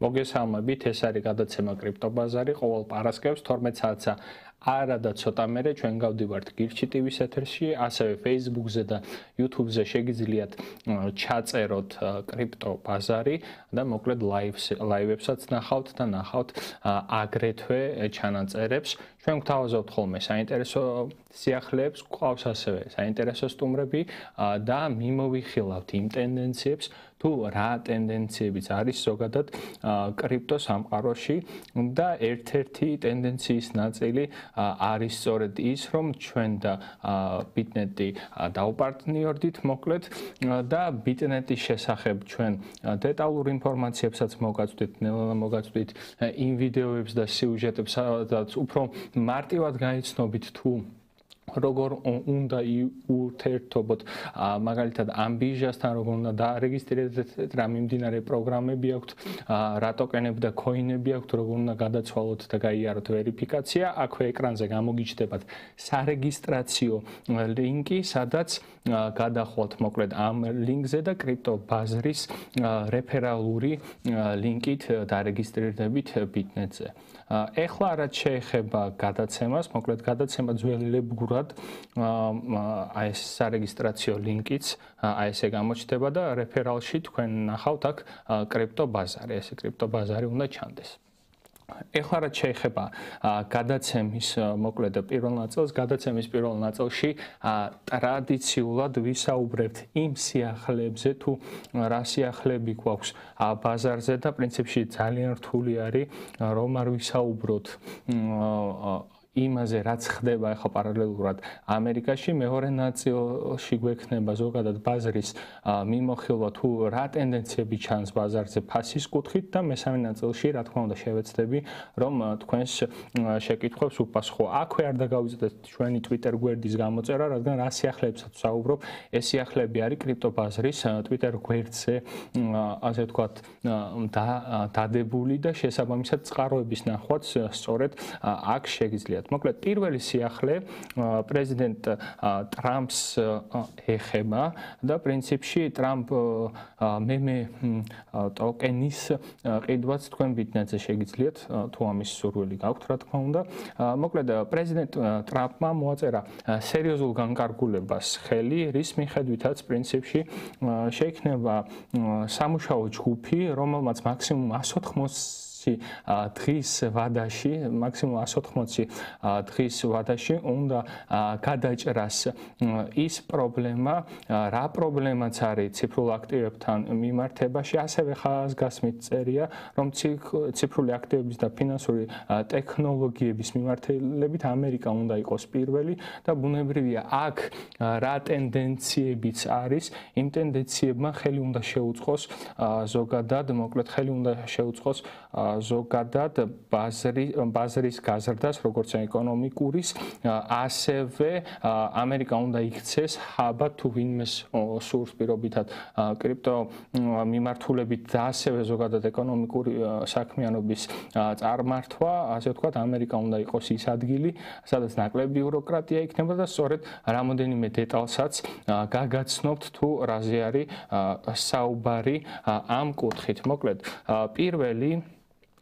მოგესალმებით, ეს არის გადაცემა კრიპტობაზარი, ყოველ პარასკევს 12 საათსა არა და ცოტა მერე ჩვენ გავდივართ გირჩი TV-ს ეთერში, ასევე Facebook-ზე და YouTube-ზე შეგიძლიათ ჩაწეროთ კრიპტობაზარი და მოკლედ ლაივებსაც ნახავთ და ნახავთ აგრეთვე ჩანაწერებს. ჩვენ გვთავაზობთ ხოლმე საინტერესო სიახლეებს, გვყავს ასევე საინტერესო სტუმრები და მიმოვიხილავთ იმ ტენდენციებს, თუ რა ტენდენციებიც არის ზოგადად კრიპტო სამყაროში და ერთ-ერთი ტენდენციის ნაწილი არის სწორედ ის, რომ ჩვენ და ბიტნეტი დავპარტნიორდით მოკლედ და ბიტნეტის შესახებ ჩვენ დეტალურ ინფორმაციებსაც მოგაწვდით, ნელა მოგაწვდით იმ ვიდეოებს და სიუჟეტებს, სადაც უფრო მარტივად გაიცნობით თუ როგორ უნდა ურთიერთობოთ მაგალითად ამ ბირჟასთან, როგორ უნდა დაარეგისტრირდეთ, რა მიმდინარე პროგრამები აქვთ, რა ტოკენები და ქოინები აქვთ, როგორ უნდა გადაცვალოთ და გაიაროთ ვერიფიკაცია. აქვე ეკრანზე გამოგიჩნდებათ სარეგისტრაციო ლინკი, სადაც გადახვალთ მოკლედ ამ ლინკზე და კრიპტობაზრის რეფერალური ლინკით დარეგისტრირდებით ბიტნეტზე. ეხლა რაც შეეხება გადაცემას, მოკლედ გადაცემა ძველი ლებგურად აი ეს სარეგისტრაციო ლინკიც აი ესე გამოჩნდება და რეფერალში თქვენ ნახავთ აქ კრიპტობაზარი, ესე კრიპტობაზარი უნდა ჩანდეს. ეხლა რაც შეეხება გადაცემის მოკლედ პირველ ნაწილს, გადაცემის პირველ ნაწილში ტრადიციულად ვისაუბრებთ იმ სიახლეებზე, თუ რა სიახლეები გვაქვს ბაზარზე და პრინციპში ძალიან რთული არის რომ არ ვისაუბროთ იმაზე რაც ხდება ახლა პარალელურად ამერიკაში. მეორე ნაწილში გვექნება ზოგადად ბაზრის მიმოხილვა თუ რა ტენდენციები ჩანს ბაზარზე ფასის კუთხით და მესამე ნაწილში რა თქმა უნდა შევეცდები რომ თქვენს შეკითხვებს უპასუხო. აქვე არ დაგავიწყდეთ ჩვენი Twitter გვერდის გამოწერა, რადგან რა სიახლეებსაც ვსაუბრობ, ეს სიახლეები არის კრიპტობაზრის Twitter გვერდზე ასე ვთქვათ დადებული და შესაბამისად წყაროების ნახვაც სწორედ აქ შეგიძლიათ. მოკლედ პირველი სიახლე პრეზიდენტ ტრამპს ეხება და პრინციპში ტრამპ მემე ტოკენის ყიდვაც თქვენ ბიტნეტზე შეგიძლიათ თუ ამის სურვილი გაქვთ რა თქმა უნდა. მოკლედ პრეზიდენტ ტრამპმა მოაწერა სერიოზულ განკარგულებას ხელი, რის მიხედვითაც პრინციპში შეიქმნება სამუშაო ჯგუფი, რომელმაც მაქსიმუმ 180 დღის ვადაში, მაქსიმუმ 180 დღის ვადაში უნდა გადაჭრას ის პრობლემა, რა პრობლემაც არის ციფრულ აქტივებთან მიმართებაში, ასევე ხაზგასმით წერია, რომ ციფრული აქტივების და ფინანსური ტექნოლოგიების მიმართულებით ამერიკა უნდა იყოს პირველი და ბუნებრივია აქ რა ტენდენციებიც არის, იმ ტენდენციებმა ხელი უნდა შეუწყოს ზოგადად, მოკლედ ხელი უნდა შეუწყოს ზოგადად ბაზრის გაზრდას, როგორც ეკონომიკურის, ასევე ამერიკა უნდა იქცეს ხაბად თუ ვინმეს სურს პირობითად კრიპტო მიმართულებით და ასევე ზოგადად ეკონომიკური საქმიანობის წარმართვა, ასე ვთქვათ, ამერიკა უნდა იყოს ის ადგილი, სადაც ნაკლები ბიუროკრატია იქნება და სწორედ რამოდენიმე დეტალსაც გაგაცნობთ თუ რაზე არის საუბარი ამ კუთხით. მოკლედ პირველი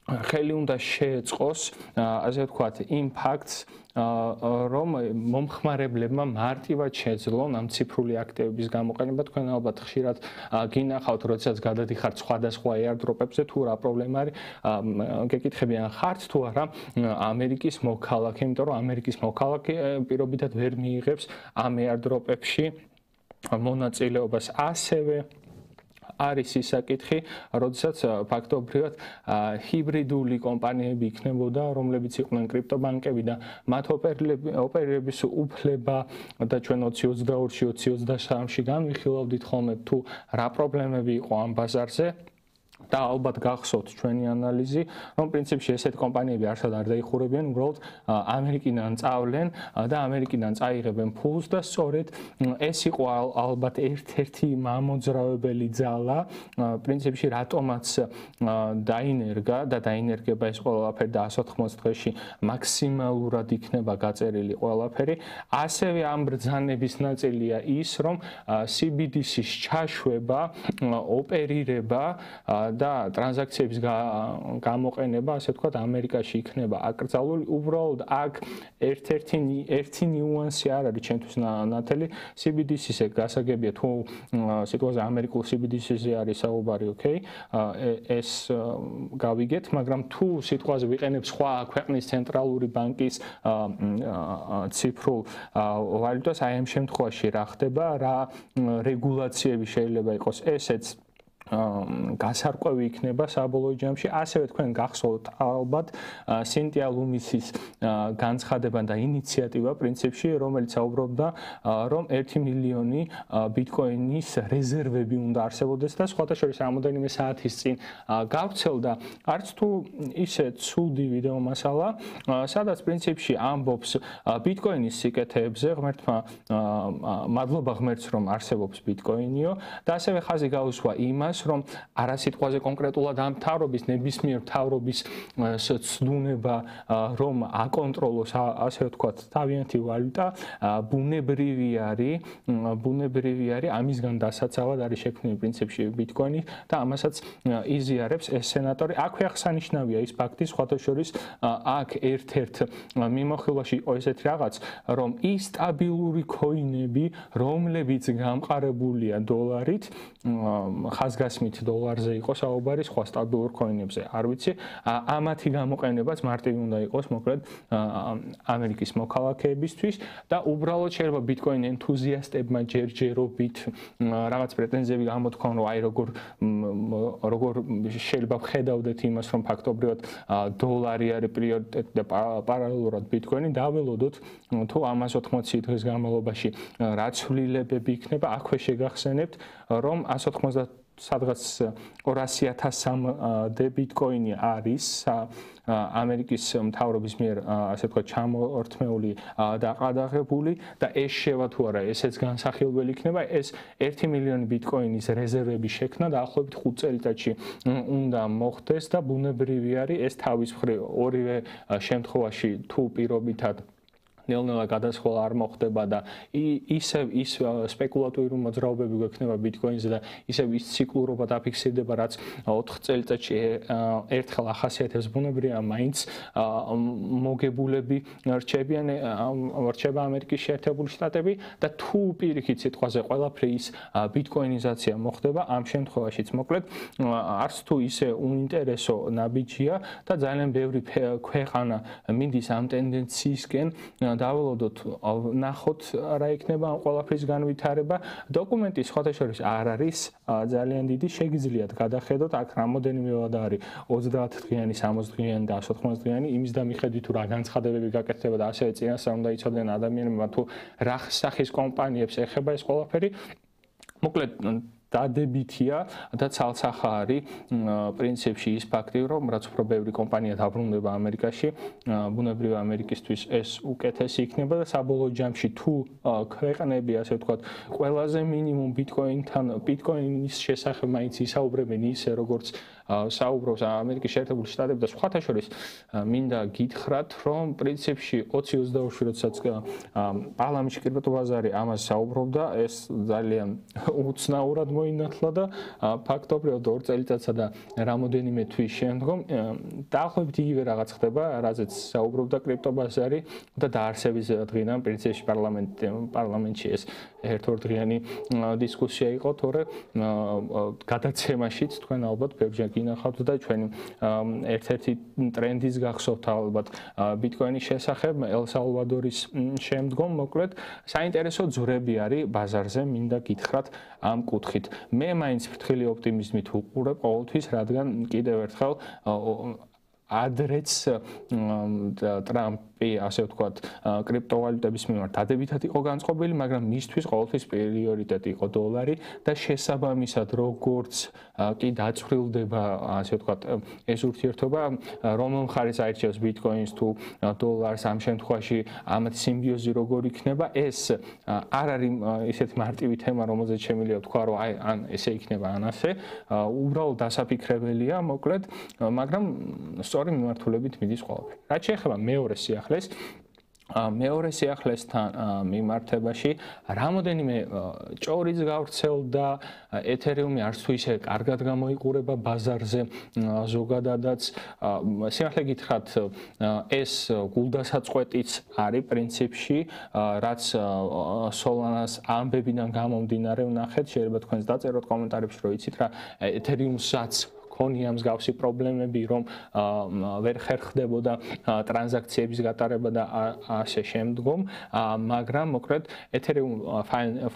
ხელი უნდა შეეწყოს, ასე ვთქვათ, იმ ფაქტს, რომ მომხმარებლებმა მარტივად შეძლონ ამ ციფრული აქტივების გამოყენება. თქვენ ალბათ ხშირად გინახავთ, როდესაც გადადიხართ სხვადასხვა airdrop-ებზე, თუ რა პრობლემა არის, გეკითხებიან ხართ თუ არა ამერიკის მოქალაქე, იმიტომ რომ ამერიკის მოქალაქე პირობითად ვერ მიიღებს ამ airdrop-ებში მონაწილეობას. ასევე არის ის საკითხი, როდესაც ფაქტობრივად ჰიბრიდული კომპანიები იქნებოდა, რომლებიც იყვნენ კრიპტობანკები და მათ ოპერირების უფლება და ჩვენ 2022-ში, 2023-ში განვიხილავდით ხოლმე თუ რა პრობლემები იყო ამ ბაზარზე. და ალბათ გახსოვთ ჩვენი ანალიზი, რომ პრინციპში ესეთ კომპანიები არსად არ დაიხურებიან, უბრალოდ ამერიკიდან წავლენ და ამერიკიდან წაიღებენ ფულს და სწორედ ეს იყო ალბათ ერთ-ერთი მამოძრავებელი ძალა, პრინციპში რატომაც დაინერგა და დაინერგება ეს ყველაფერი და 180 დღეში მაქსიმალურად იქნება გაწერილი ყველაფერი. ასევე ამ ბრძანების ნაწილია ის, რომ CBDC-ს ჩაშვება, ოპერირება და ტრანზაქციების გამოყენება, ასე ვთქვათ, ამერიკაში იქნება აკრძალული. უბრალოდ აქ ერთი ნიუანსი არ არის ჩემთვის ნათელი. CBDC-ზე გასაგებია თუ სიტყვაზე ამერიკულ CBDC-ზე არის საუბარი, ოკეი, ეს გავიგეთ, მაგრამ თუ სიტყვაზე ვიყენებ სხვა ქვეყნის ცენტრალური ბანკის ციფრულ ვალუტას, აი ამ შემთხვევაში რა ხდება, რა რეგულაციები შეიძლება იყოს, ესეც გასარკვევი იქნება საბოლოო ჯამში. ასევე თქვენ გახსოვთ ალბათ სინტია ლუმისის განცხადება და ინიციატივა პრინციპში, რომელიც საუბრობდა, რომ 1 მილიონი ბიტკოინის რეზერვები უნდა არსებობდეს და სხვათა შორის რამოდენიმე საათის წინ გავრცელდა არც თუ ისე ცუდი ვიდეო მასალა, სადაც პრინციპში ამბობს ბიტკოინის სიკეთეებზე, ღმერთმა მადლობა ღმერთს, რომ არსებობს ბიტკოინიო და ასევე ხაზი გაუსვა იმას, რომ არა სიტყვაზე კონკრეტულად ამ მთავრობის, ნებისმიერ მთავრობის ცდუნება, რომ აკონტროლოს, ასე ვთქვათ, თავიანთი ვალუტა, ბუნებრივი არის, ამისგან დასაცავად არის შექმნილი პრინციპში ბიტკოინი და ამასაც იზიარებს ეს სენატორი. აქვე აღსანიშნავია ის ფაქტი, სხვათა შორის აქ ერთ-ერთ მიმოხილვაში იყო ესეთი რაღაც, რომ ის სტაბილური ქოინები, რომლებიც გამყარებულია დოლარით, ხაზგასმით დოლარზე იყო საუბარი, სხვა სტაბილურ ქოინებზე არ ვიცი, ამათი გამოყენებაც მარტივი უნდა იყოს, მოკლედ ამერიკის მოქალაქეებისთვის და უბრალოდ შეიძლება ბიტკოინ ენთუზიასტებმა ჯერჯერობით რაღაც პრეტენზიები გამოთქვან, რომ აი როგორ შეიძლება ვხედავდეთ იმას, რომ ფაქტობრივად დოლარი არის პრიორიტეტი და პარალელურად ბიტკოინი, დაველოდოთ თუ ამას 80 დღის განმავლობაში რა ცვლილებები იქნება, აქვე შეგახსენებთ, რომ 190 სადღაც 200,000-მდე ბიტკოინი არის ამერიკის მთავრობის მიერ, ასე ვთქვათ, ჩამორთმეული და ყადაღებული და ეს შევა თუ არა, ესეც განსახილველი იქნება, ეს 1 მილიონი ბიტკოინის რეზერვების შექმნა დაახლოებით 5 წელიწადში უნდა მოხდეს და ბუნებრივი არის ეს თავის მხრივ ორივე შემთხვევაში თუ პირობითად ნელ-ნელა გადასხვალ არ მოხდება და ისევ ის სპეკულატიური მოძრაობები გვექნება ბიტკოინზე და ისევ ის ციკლურობა დაფიქსირდება, რაც 4 წელიწადში ერთხელ ახასიათებს ბუნებრივია, მაინც მოგებულები რჩება ამერიკის შეერთებული შტატები და თუ პირიქით სიტყვაზე ყველაფერი ის ბიტკოინიზაცია მოხდება, ამ შემთხვევაშიც მოკლედ არც თუ ისე უინტერესო ნაბიჯია და ძალიან ბევრი ქვეყანა მიდის ამ ტენდენციისკენ დაველოდოთ, ნახოთ რა იქნება ამ ყველაფრის განვითარება. დოკუმენტი სხვათა შორის არ არის ძალიან დიდი, შეგიძლიათ გადახედოთ, აქ რამოდენიმე ვადა არის 30 დღიანი, 60 დღიანი და 180 დღიანი, იმის და მიხედვით თუ რა განცხადებები გაკეთდება და ასევე წინასწარ უნდა იცოდნენ ადამიანებმა თუ რა სახის კომპანიებს ეხება ეს ყველაფერი. მოკლედ დადებითია და ცალსახარი პრინციპში ის ფაქტი, რომ რაც უფრო ბევრი კომპანია დაბრუნდება ამერიკაში, ბუნებრივია ამერიკისთვის ეს უკეთესი იქნება და საბოლოო ჯამში თუ ქვეყნები, ასე ვთქვათ, ყველაზე მინიმუმ ბიტკოინის შესახებ მაინც ისაუბრებენ ისე, როგორც საუბრობს ამერიკის შეერთებული შტატები და სხვათა შორის მინდა გითხრათ, რომ პრინციპში 2022-ში როდესაც პარლამენტში კრიპტო ბაზარი ამას საუბრობდა, ეს ძალიან უცნაურად მოინათლა და ფაქტობრივად 2 წელიწადსა და რამოდენიმე თვის შემდგომ დაახლოებით იგივე რაღაც ხდება, რაზეც საუბრობდა კრიპტო ბაზარი და დაარსების დღიდან პრინციპში პარლამენტში ეს ერთორდღიანი დისკუსია იყო, თორე გადაცემაშიც თქვენ ალბათ ბევრჯერ გინახავთ და ჩვენი ერთ-ერთი ტრენდის გახსოვთ ალბათ ბიტკოინის შესახებ ელ-სალვადორის შემდგომ, მოკლედ საინტერესო ძვრები არის ბაზარზე, მინდა გითხრათ ამ კუთხით. მე მაინც ფრთხილი ოპტიმიზმით ვუყურებ ყოველთვის, რადგან კიდევ ერთხელ ადრეც ტრამპი, ასე ვთქვათ, კრიპტოვალუტების მიმართ დადებითად იყო განწყობილი, მაგრამ მისთვის ყოველთვის პრიორიტეტი იყო დოლარი და შესაბამისად როგორც კი დაწვრილდება, ასე ვთქვათ, ეს ურთიერთობა, რომელ მხარეს აირჩევს ბიტკოინს თუ დოლარს, ამ შემთხვევაში ამათი სიმბიოზი როგორ იქნება, ეს არ არის ისეთი მარტივი თემა, რომელზეც შემიძლია ვთქვა, რომ აი ან ესე იქნება, ან ასე, უბრალოდ დასაფიქრებელია, მოკლედ, მაგრამ სწორი მიმართულებით მიდის ყველაფერი. რაც შეეხება მეორე სიახლეს, მეორე სიახლესთან მიმართებაში რამოდენიმე ჭორიც გავრცელდა ეთერიუმი არც თუ ისე კარგად გამოიყურება ბაზარზე ზოგადადაც სიმართლე გითხრათ ეს გულდასაწყვეტიც არის პრინციპში რაც სოლანას ამბებიდან გამომდინარე ვნახეთ შეიძლება თქვენს დაწეროთ კომენტარებში რომ იცით რა ეთერიუმსაც ქონია მსგავსი პრობლემები რომ ვერ ხერხდებოდა ტრანზაქციების გატარება და ასე შემდგომ მაგრამ მოკლედ Ethereum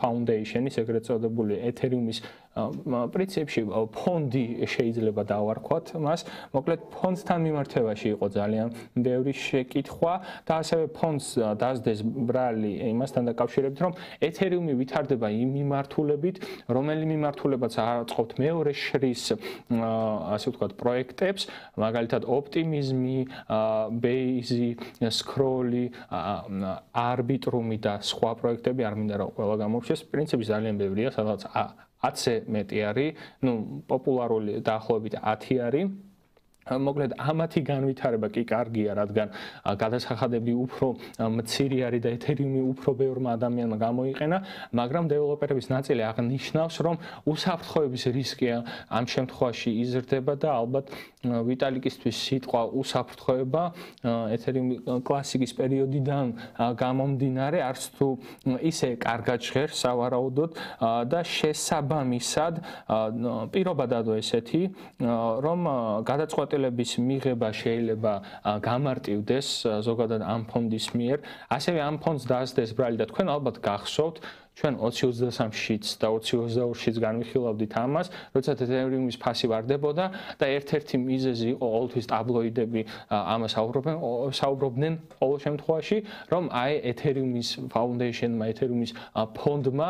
Foundation-ის ეგრეთ წოდებული Ethereum-ის პრინციპში ფონდი შეიძლება დავარქვათ მას მოკლედ ფონდთან მიმართებაში იყო ძალიან ბევრი შეკითხვა და ასევე ფონდს დასდეს ბრალი იმასთან დაკავშირებით რომ Ethereum-ი ვითარდება იმ მიმართულებით რომელი მიმართულებაც არ აწყობთ მეორე შრის ასე ვთქვათ პროექტებს მაგალითად ოპტიმიზმი, ბეიზი, სკროლი, არბიტრუმი და სხვა პროექტები არ მინდა რომ ყველა გამორჩეს პრინციპი ძალიან ბევრია სადაც 10-ზე მეტი არის, ну, პოპულარული დაახლოებით 10 არის. მოკლედ ამათი განვითარება კი კარგია, რადგან გადასახადები უფრო მცირე არის და ეთერიუმი უფრო ბევრმა ადამიანმა გამოიყენა, მაგრამ დეველოპერების ნაწილი აღნიშნავს, რომ უსაფრთხოების რისკი ამ შემთხვევაში იზრდება და ალბათ ვიტალიკისთვის სიტყვა უსაფრთხოება ეთერიუმი კლასიკის პერიოდიდან გამომდინარე არც თუ ისე კარგად ჟღერს სავარაუდოდ და შესაბამისად პირობა დადო ესეთი, რომ გადაწყვეტილების მიღება შეიძლება გამარტივდეს ზოგადად ამ ფონდის მიერ, ასევე ამ ფონდს დაასდეს ბრალი და თქვენ ალბათ გახსოვთ ჩვენ 2023-შიც და 2024-შიც განვიხილავდით ამას, როდესაც ეთერიუმის ფასი ვარდებოდა და ერთ-ერთი მიზეზი იყო ყოველთვის ტაბლოიდები ამას საუბრობდნენ ყოველ შემთხვევაში, რომ აი ეთერიუმის Foundation-მა, ეთერიუმის ფონდმა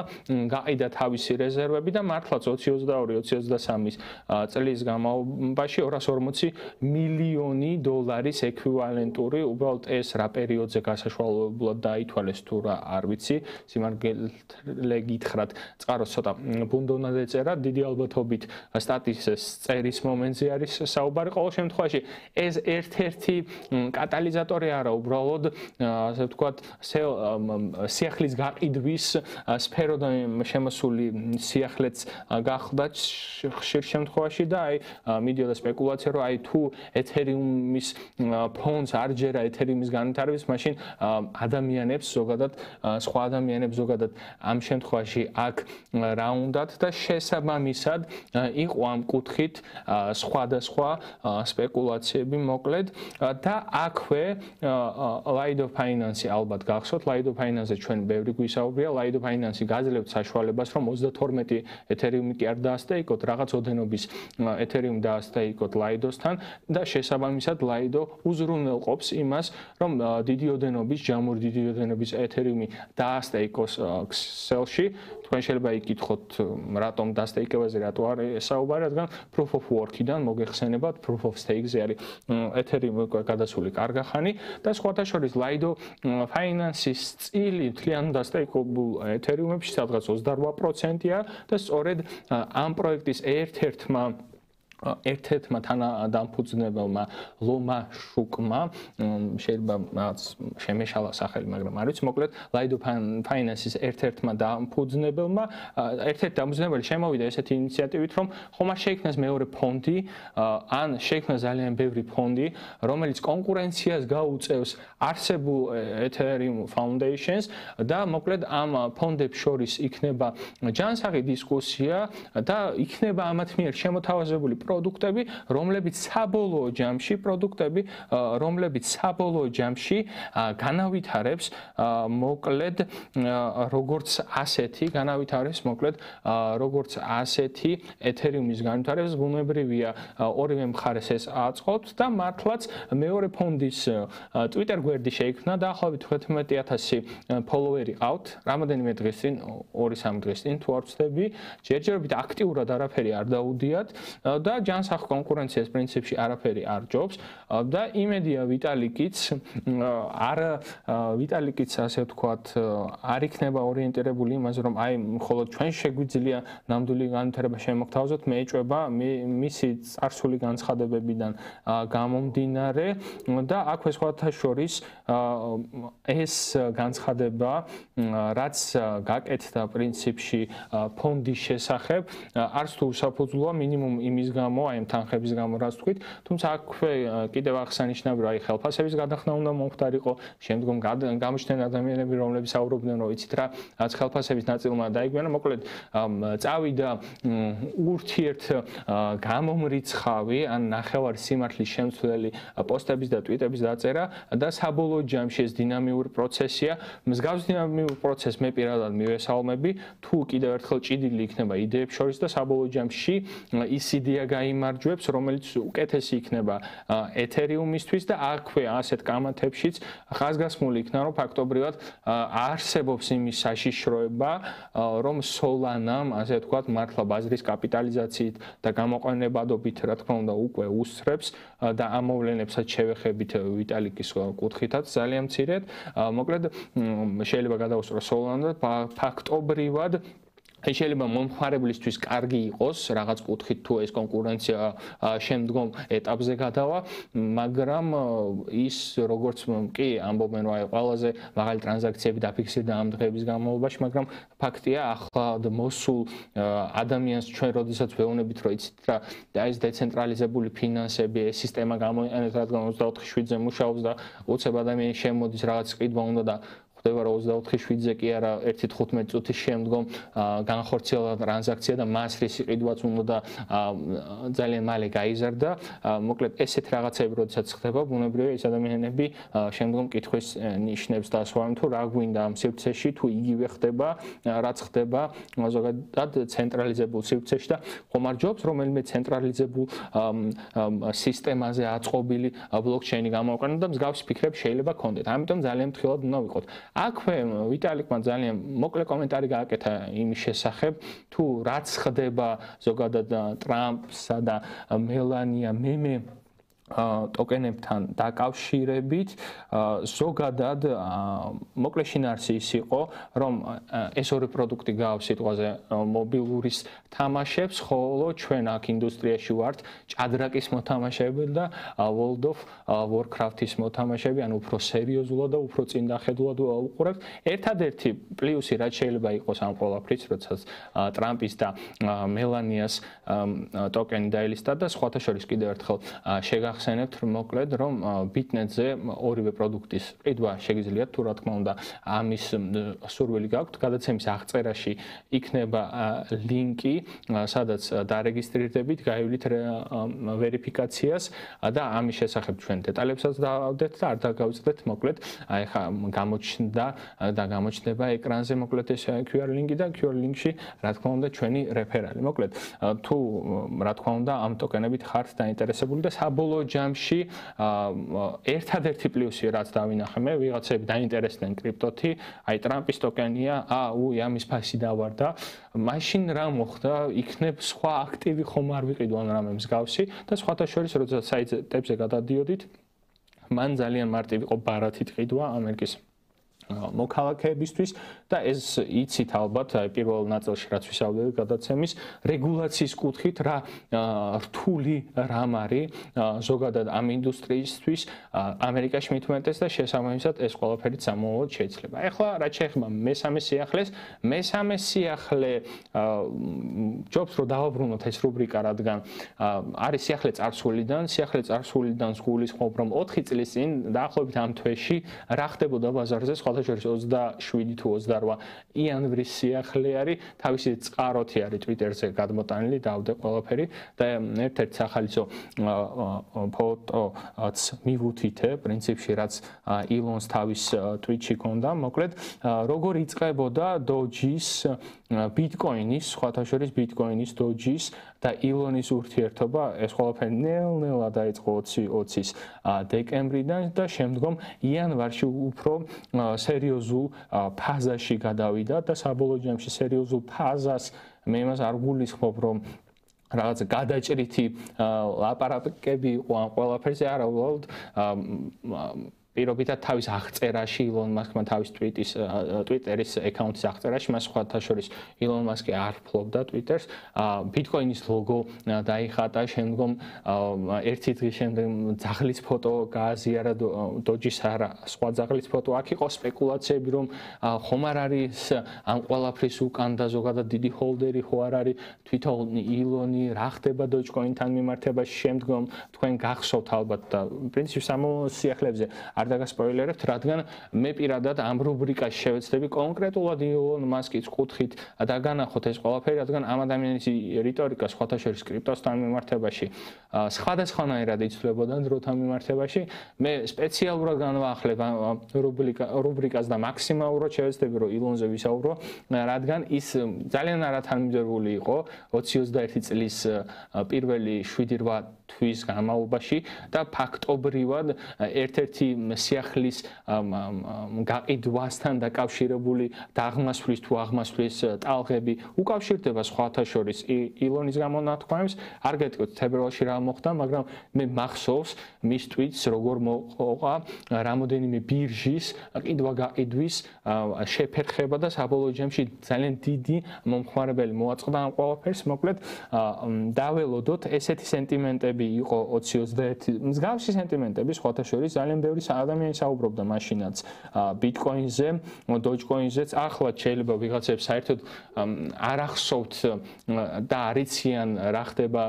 გაყიდა თავისი რეზერვები და მართლაც 2022-2023 წლის განმავლობაში 240 მილიონი დოლარის ექვივალენტური, უბრალოდ ეს რა პერიოდზე გასაშვალებლად დაითვალეს თუ რა არ ვიცი, სიმართლე გითხრათ, წყაროს ცოტა ბუნდოვნა ეწერა, დიდი ალბათობით სტატის წერის მომენტზე არის საუბარი. ყოველ შემთხვევაში ეს ერთ-ერთი კატალიზატორი არა, უბრალოდ ასე ვთქვათ, სიახლის გაყიდვის სფეროდან შემოსული სიახლეც გახდა ხშირ შემთხვევაში და აი მიდიოდა სპეკულაცია, რომ აი თუ ეთერიუმის ფონდს არ ჯერა ეთერიუმის განვითარების, მაშინ ადამიანებს ზოგადად, სხვა ადამიანებს ზოგადად ამ შემთხვევაში აქ რა უნდათ და შესაბამისად იყო ამ კუთხით სხვადასხვა სპეკულაციები მოკლედ და აქვე Lido Finance ალბათ გახსოვთ Lido Finance-ზე ჩვენ ბევრი გვისაუბრია Lido Finance-ი გაძლევთ საშუალებას რომ 32 ეთერიუმი კი არ დაასტეიკოთ რაღაც ოდენობის ეთერიუმ დაასტეიკოთ Lido-სთან და შესაბამისად Lido უზრუნველყოფს იმას რომ დიდი ოდენობის ჯამური დიდი ოდენობის ეთერიუმი დაასტეიკოს Excel-ში თქვენ შეიძლება იკითხოთ რატომ დასტეიკებაზე რატო არის საუბარი, რადგან proof of work-იდან მოგეხსენებათ proof of stake-ზე არის ეთერიუმი გადასული კარგახანი და სხვათა შორის Lido Finance-ის წილი მთლიან დასტეიკებულ ეთერიუმებში სადღაც 28%-ია და სწორედ ამ პროექტის ერთ-ერთმა თანადამფუძნებელმა ლომა შუკმა შეიძლება შემეშალა სახელი, მაგრამ არ ვიცი, მოკლედ Lido Finance-ის ერთ-ერთმა დამფუძნებელმა ერთ-ერთი დამფუძნებელი შემოვიდა ესეთი ინიციატივით, რომ ხომ არ შეიქმნას მეორე ფონდი, ან შეიქმნას ძალიან ბევრი ფონდი, რომელიც კონკურენციას გაუწევს არსებულ Ethereum Foundations და მოკლედ ამ ფონდებს შორის იქნება ჯანსაღი დისკუსია და იქნება ამათ მიერ შემოთავაზებული პროდუქტები, რომლებიც საბოლოო ჯამში განავითარებს მოკლედ როგორც ასეთი ეთერიუმის განვითარებას ბუნებრივია ორივე მხარეს ეს აწყობთ და მართლაც მეორე ფონდის Twitter გვერდი შეიქმნა დაახლოებით 15000 ფოლოვერი ყავთ რამოდენიმე დღის წინ 2-3 დღის წინ თუ არ ვცდები ჯერჯერობით აქტიურად არაფერი არ დაუდიათ და და ჯანსაღ კონკურენციას პრინციპში არაფერი არ ჯობს და იმედია ვიტალიკიც ასე ვთქვათ არ იქნება ორიენტირებული იმაზე რომ აი მხოლოდ ჩვენ შეგვიძლია ნამდვილი განვითარება შემოგთავაზოთ მე ეჭვება მისი წარსული განცხადებებიდან გამომდინარე და აქვე სხვათა შორის ეს განცხადება რაც გაკეთდა პრინციპში ფონდის შესახებ არც თუ უსაფუძვლოა მინიმუმ იმის გამო აი ამ თანხების გამო რაც თქვით თუმცა აქვე კიდევ აღსანიშნავია რომ აი ხელფასების გადახდა უნდა მომხდარიყო შემდგომ გამოჩნდნენ ადამიანები რომლებიც საუბრობდნენ რომ იცით რა რაც ხელფასების ნაწილმა დაიგვიანა მოკლედ წავიდა ურთიერთ გამომრიცხავი ან ნახევარი სიმართლის შემცვლელი პოსტების და ტვიტების დაწერა და საბოლოო ჯამში ეს დინამიური პროცესია მსგავს დინამიურ პროცესს მე პირადად მივესალმები თუ კიდევ ერთხელ ჭიდილი იქნება იდეებს შორის და საბოლოო ჯამში ის იდეა გაიმარჯვებს რომელიც უკეთესი იქნება ეთერიუმისთვის და აქვე ასეთ კამათებშიც ხაზგასმული იქნება რომ ფაქტობრივად არსებობს იმის საშიშროება რომ Solana-მ ასე ვთქვათ მართლა ბაზრის კაპიტალიზაციით და გამოყენებადობით რა თქმა უნდა უკვე უსწრებს და ამ მოვლენებსაც შევეხებით ვიტალიკის კუთხითაც ძალიან მცირედ მოკლედ შეიძლება გადავუსწრო Solana ფაქტობრივად შეიძლება მომხმარებლისთვის კარგი იყოს რაღაც კუთხით თუ ეს კონკურენცია შემდგომ ეტაპზე გადავა მაგრამ ის როგორც კი ამბობენ რომ აი ყველაზე მაღალი ტრანზაქციები დაფიქსირდა ამ დღეების განმავლობაში მაგრამ ფაქტია ახლად მოსულ ადამიანს ჩვენ როდესაც ვეუბნებით რომ იცით რა ეს დეცენტრალიზებული ფინანსები ეს სისტემა გამოიყენეთ რადგან 24/7-ზე მუშაობს და უცებ ადამიანი შემოდის რაღაც ყიდვა უნდა და ხდება 24/7-ზე კი არა 1-15 წუთის შემდგომ განხორციელა ტრანზაქცია და მას რისი ყიდვაც უნდა და ძალიან მალე გაიზარდა. მოკლედ ესეთ რაღაცები როდესაც ხდება, ბუნებრივია ეს ადამიანები შემდგომ კითხვის ნიშნებს დასვამენ თუ რა გვინდა ამ სივრცეში, თუ იგივე ხდება, რაც ხდება ზოგადად ცენტრალიზებულ სივრცეში და ხომ არ ჯობს რომელიმე ცენტრალიზებულ სისტემაზე აწყობილი ბლოკჩეინი გამოვყენოთ და მსგავსი ფიქრები შეიძლება გქონდეთ. ამიტომ ძალიან ფრთხილად უნდა ვიყოთ. აქვე ვიტალიკმა ძალიან მოკლე კომენტარი გააკეთა იმის შესახებ, თუ რაც ხდება ზოგადად ტრამპსა და მელანია მემე ტოკენებთან დაკავშირებით ზოგადად მოკლე შინაარსი ის იყო რომ ეს ორი პროდუქტი გავს სიტყვაზე მობილურის თამაშებს ხოლო ჩვენ აქ ინდუსტრიაში ვართ ჭადრაკის მოთამაშეები და World of Warcraft-ის მოთამაშეები ანუ უფრო სერიოზულად და უფრო წინდახედულად უყურებთ ერთადერთი პლუსი რაც შეიძლება იყოს ამ ყველაფრის როდესაც ტრამპის და მელანიას ტოკენი დაილისტა და სხვათა შორის კიდევ ერთხელ შეგახსენებთ მოკლედ რომ ბიტნეტზე ორივე პროდუქტის ყიდვა შეგიძლიათ თუ რა თქმა უნდა ამის სურვილი გაქვთ გადაცემის აღწერაში იქნება ლინკი სადაც დარეგისტრირდებით გაივლით ვერიფიკაციას და ამის შესახებ ჩვენ დეტალებსაც დავდეთ და არ დაგავიწყდეთ მოკლედ აი ხა გამოჩნდა და გამოჩნდება ეკრანზე მოკლედ ეს QR ლინკი და QR ლინკში რა თქმა უნდა ჩვენი რეფერალი მოკლედ თუ რა თქმა უნდა ამ ტოკენებით ხართ დაინტერესებული და საბოლოო ჯამში ერთადერთი პლუსი რაც დავინახე მე ვიღაცები დაინტერესდნენ კრიპტოთი აი ტრამპის ტოკენია ამის ფასი დავარდა მაშინ რა მოხდა იქნებ სხვა აქტივი ხომ არ ვიყიდვან რამე მსგავსი და სხვათა შორის როდესაც საიტებზე გადადიოდით მან ძალიან მარტივი იყო ბარათით ყიდვა ამერიკის მოქალაქეებისთვის და ეს იცით ალბათ პირველ ნაწილში რაც ვისაუბრეთ გადაცემის რეგულაციის კუთხით რა რთული რამ არის ზოგადად ამ ინდუსტრიისთვის ამერიკაში მithumetes და შესაბამისად ეს ყველაფერი სამოვალოდ შეიძლება. ეხლა რაც შეეხება მესამე სიახლე ჯობს რომ დავაბრუნოთ ეს რუბრიკა რადგან არის სიახლე წარსულიდან გულისხმობ რომ 4 წლის წინ დაახლოებით ამ თვეში რა ხდებოდა ბაზარზე შორის 27 თუ 28 იანვრის სიახლე არის თავისი წყაროთი არის Twitter-ზე გადმოტანილი დავდე ყველაფერი და ერთ-ერთი სახალისო ფოტოც მივუთითე პრინციპში რაც ილონს თავის Twitch-ში ქონდა მოკლედ როგორ იწყებოდა Doge-ის Bitcoin-ის სხვათა შორის Bitcoin-ის Doge-ის და ილონის ურთიერთობა ეს ყველაფერი ნელ-ნელა დაიწყო 20-ის დეკემბრიდან და შემდგომ იანვარში უფრო სერიოზულ ფაზაში გადავიდა და საბოლოო ჯამში სერიოზულ ფაზას მე იმას არ გულისხმობ რომ რაღაც გადაჭრითი ლაპარაკები იყო ამ ყველაფერზე, არა უბრალოდ პირობითად თავის აღწერაში ილონ მასკმა თავის ტვიტერის აკაუნტის აღწერაში მას სხვათა შორის ილონ მასკი არ ფლობდა ტვიტერს ბიტკოინის ლოგო დაიხატა შემდგომ ერთი დღის შემდეგ ძაღლის ფოტო გააზიარა დოჯის არა სხვა ძაღლის ფოტო აქ იყო სპეკულაციები რომ ხომ არ არის ამ ყველაფრის უკან და ზოგადად დიდი ჰოლდერი ხო არ არის თვითონ ილონი რა ხდება დოჯკოინთან მიმართებაში შემდგომ თქვენ გახსოვთ ალბათ და პრინციპში სამოსიახლეებზე არ დაგასპოილერებთ, რადგან მე პირადად ამ რუბრიკას შევეცდები კონკრეტულად ილონ მასკის კუთხით დაგანახოთ ეს ყველაფერი, რადგან ამ ადამიანის რიტორიკა სხვათა შორის კრიპტოსთან მიმართებაში სხვადასხვანაირად იცვლებოდა დროთან მიმართებაში. მე სპეციალურად განვაახლებ რუბრიკას და მაქსიმალურად შევეცდები, რომ ილონზე ვისაუბრო, რადგან ის ძალიან არათანმიმდევრული იყო 2021 წლის პირველი 7-8 თვის განმავლობაში და ფაქტობრივად ერთ-ერთი სიახლის გაყიდვასთან დაკავშირებული დაღმასვლის თუ აღმასვლის ტალღები უკავშირდება სხვათა შორის ილონის გამონათქვამებს. არ გეტყვით თებერვალში რა მოხდა, მაგრამ მე მახსოვს მის ტვიტს როგორ მოყვა რამოდენიმე ბირჟის ყიდვა-გაყიდვის შეფერხება და საბოლოო ჯამში ძალიან დიდი მომხმარებელი მოაწყდა ამ ყველაფერს. მოკლედ დაველოდოთ ესეთი სენტიმენტები იყო 2021 მსგავსი სენტიმენტები სხვათა შორის ძალიან ბევრი ადამიანი საუბრობდა მაშინაც ბიტკოინზე, დოჯკოინზეც. ახლა შეიძლება ვიღაცებს საერთოდ არ ახსოვთ და არ იციან რა ხდება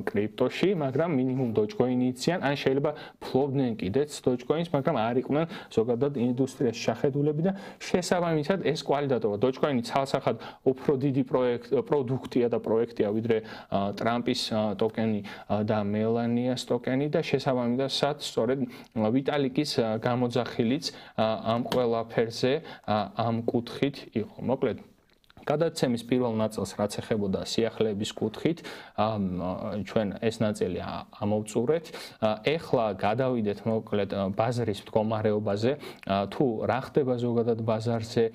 კრიპტოში, მაგრამ მინიმუმ დოჯკოინი იციან, ან შეიძლება ფლობდნენ კიდეც დოჯკოინს, მაგრამ არ იყვნენ ზოგადად ინდუსტრიაში შეხედულები და შესაბამისად ეს კვალიდატობა დოჯკოინი ცალსახად უფრო დიდი პროდუქტია და პროექტია ვიდრე ტრამპის ტოკენი და მელანიას ტოკენი და შესაბამისად სწორედ ვიტალიკის გამოძახილიც ამ ყველაფერზე ამ კუთხით იყო. მოკლედ გადაცემის პირველ ნაწილს რაც ეხებოდა სიახლეების კუთხით, ჩვენ ეს ნაწილი ამოვწურეთ. ეხლა გადავიდეთ მოკლედ ბაზრის მდგომარეობაზე, თუ რა ხდება ზოგადად ბაზარზე,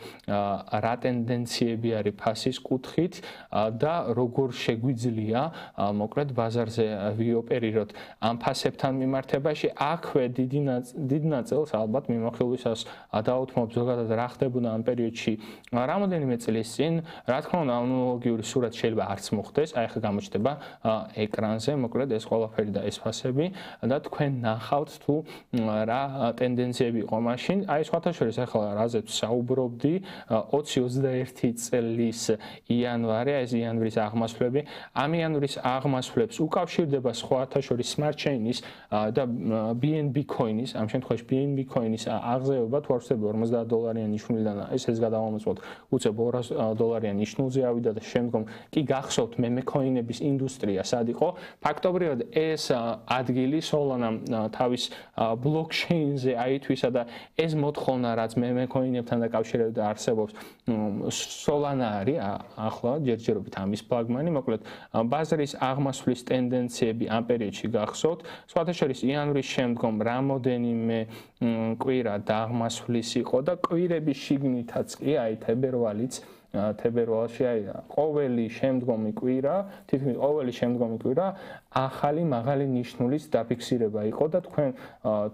რა ტენდენციები არის ფასის კუთხით და როგორ შეგვიძლია მოკლედ ბაზარზე ვიოპერიროთ ამ ფასებთან მიმართებაში. აქვე დიდ ნაწილს ალბათ მიმოხილვისას დაუთმობ ზოგადად რა ხდებოდა ამ პერიოდში რამოდენიმე წლის წინ. რა თქმა უნდა, ანალოგიური სურათი შეიძლება არც მოხდეს, აი ახლა გამოჩნდება ეკრანზე, მოკლედ ეს ყველაფერი და ეს ფასები და თქვენ ნახავთ თუ რა ტენდენციები იყო მაშინ. აი სხვათა შორის ახლა რაზეც საუბრობდი 2021 წლის იანვარი, ეს იანვრის აღმასვლები, ამ იანვრის აღმასვლებს უკავშირდება სხვათა შორის smart chain-ის და BNB coin-ის, ამ შემთხვევაში BNB coin-ის აღზევება თუ არ ვცდები $50 ნიშნულიდან ეს გადავამოწმოთ უცებ $200 ნიშნულზე ავიდა და შემდგომ კი გახსოვთ მემე-კოინების ინდუსტრია სად იყო. ფაქტობრივად ეს ადგილი Solana თავის blockchain-ზე აითვისა და ეს მოთხოვნა რაც მემე-კოინებთან დაკავშირებით არსებობს Solana არის ახლა ჯერჯერობით ამის ფლაგმანი. მოკლედ ბაზრის აღმასვლის ტენდენციები ამ პერიოდში გახსოვთ. სხვათა შორის იანვრის შემდგომ რამოდენიმე კვირა დაღმასვლის იყო და კვირების შიგნითაც კი აი თებერვალში აი ყოველი შემდგომი კვირა, თითქმის ყოველი შემდგომი კვირა ახალი მაღალი ნიშნულის დაფიქსირება იყო და თქვენ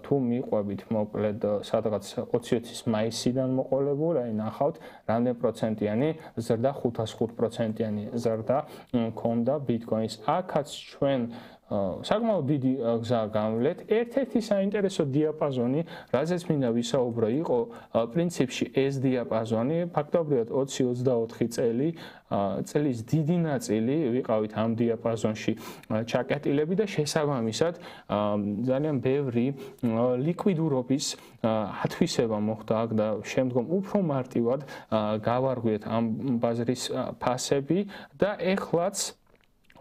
თუ მიყვებით მოკლედ სადღაც 2020-ის მაისიდან მოყოლებული, აი ნახავთ რამდენ პროცენტიანი ზრდა 505%-იანი ზრდა მქონდა ბიტკოინს. აქაც ჩვენ საკმაოდ დიდი გზა გამვლეთ. ერთ-ერთი საინტერესო დიაპაზონი, რაზეც მინდა ვისაუბრო, იყო პრინციპში ეს დიაპაზონი, ფაქტობრივად 20-24 წლის დიდი ნაწილი ვიყავით ამ დიაპაზონში ჩაკეტილები და შესაბამისად ძალიან ბევრი ლიკვიდურობის ათვისება მოხდა აქ და შემდგომ უფრო მარტივად გავარღვიეთ ამ ბაზრის ფასები და ეხლაც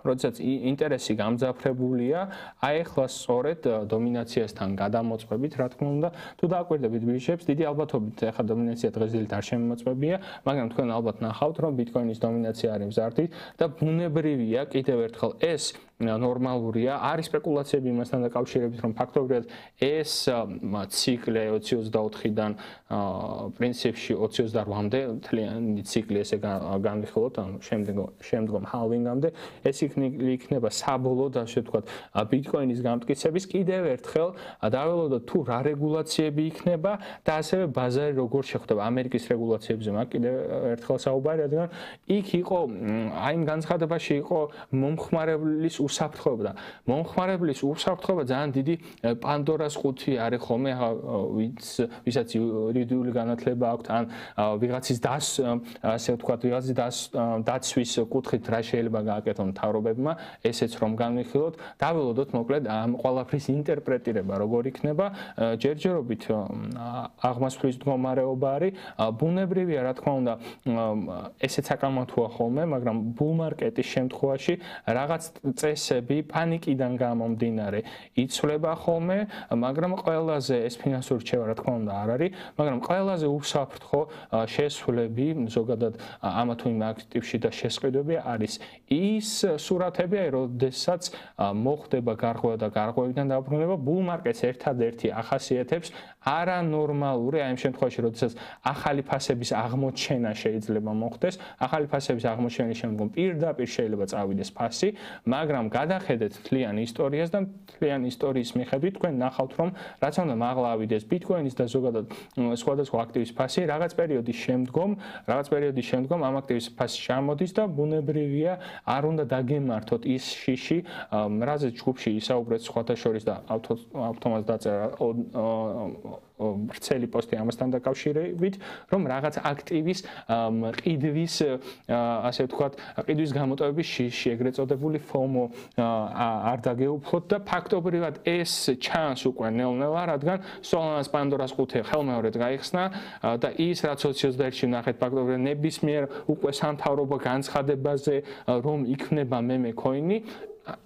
როდესაც ინტერესი გამძაფრებულია, აი ახლა სწორედ დომინაციასთან გადამოწყვებით, რა თქმა უნდა, თუ დააკვირდებით ბირჟებს, დიდი ალბათობით ახლა დომინაცია დღესდღეობით არ შემოწმებია, მაგრამ თქვენ ალბათ ნახავთ, რომ ბიტკოინის დომინაცია არის მზარდი და ბუნებრივია კიდევ ერთხელ ეს ნორმალურია, არის სპეკულაციები იმასთან დაკავშირებით, რომ ფაქტობრივად ეს ციკლი 2024-დან პრინციპში 2028-მდე მთლიანი ციკლი ესე განვიხილოთ, ანუ შემდგომ ჰალვინგამდე ეს იქნება იქნება საბოლოოდ ასე ვთქვათ ბიტკოინის გამტკიცების კიდევ ერთხელ დაველოდოთ თუ რა რეგულაციები იქნება და ასევე ბაზარი როგორ შეხვდება ამერიკის რეგულაციებზე მაგ კიდევ ერთხელ საუბარი რადგან იქ იყო აი იმ განცხადებაში იყო მომხმარებლის უსაფრთხოება და მომხმარებლის უსაფრთხოება ძალიან დიდი პანდორას ყუთი არის ხოლმე ვისაც იურიდიული განათლება აქვს ან ვიღაცის ასე ვთქვათ ვიღაცის დაცვის კუთხით რა შეიძლება გააკეთონ მთავრობებმა ესეც რომ განვიხილოთ დაველოდოთ მოკლედ ამ ყველაფრის ინტერპრეტირება როგორ იქნება ჯერჯერობით აღმასვლის მდგომარეობა არის ბუნებრივია რა თქმა უნდა ესეც საკამათოა ხოლმე მაგრამ ბულ მარკეტის შემთხვევაში რაღაც წესები პანიკიდან გამომდინარე იცვლება ხოლმე მაგრამ ყველაზე ეს ფინანსური რჩევა რა თქმა უნდა არ არის მაგრამ ყველაზე უსაფრთხო შესვლები ზოგადად ამა თუ იმ აქტივში და შესყიდვები არის ის სურათები როდესაც მოხდება გარღვევა და გარღვევიდან დაბრუნება ბულ მარკეტს ერთადერთი ახასიათებს არანორმალური აი ამ შემთხვევაში როდესაც ახალი ფასების აღმოჩენა შეიძლება მოხდეს ახალი ფასების აღმოჩენის შემდგომ პირდაპირ შეიძლება წავიდეს ფასი მაგრამ გადახედეთ მთლიან ისტორიას და მთლიან ისტორიის მიხედვით თქვენ ნახავთ რომ რაც უნდა მაღლა ავიდეს ბიტკოინის და ზოგადად სხვადასხვა აქტივის ფასი რაღაც პერიოდის შემდგომ ამ აქტივის ფასი ჩამოდის და ბუნებრივია არ უნდა დაგემართოთ ის შიში რაზეც ჯგუფში ისაუბრეთ სხვათა შორის და ავტომატურად დაწერა ვრცელი პოსტი ამასთან დაკავშირებით რომ რაღაც აქტივის ყიდვის ასე ვთქვათ ყიდვის გამოტოვების შიში ეგრეთ წოდებული FOMO არ დაგეუფლოთ და ფაქტობრივად ეს ჩანს უკვე ნელ-ნელა რადგან სოლანას პანდორას ყუთი ხელმეორედ გაიხსნა და ის რაც 2021-ში ვნახეთ ფაქტობრივად ნებისმიერ უკვე სამთავრობო განცხადებაზე რომ იქნება მემე კოინი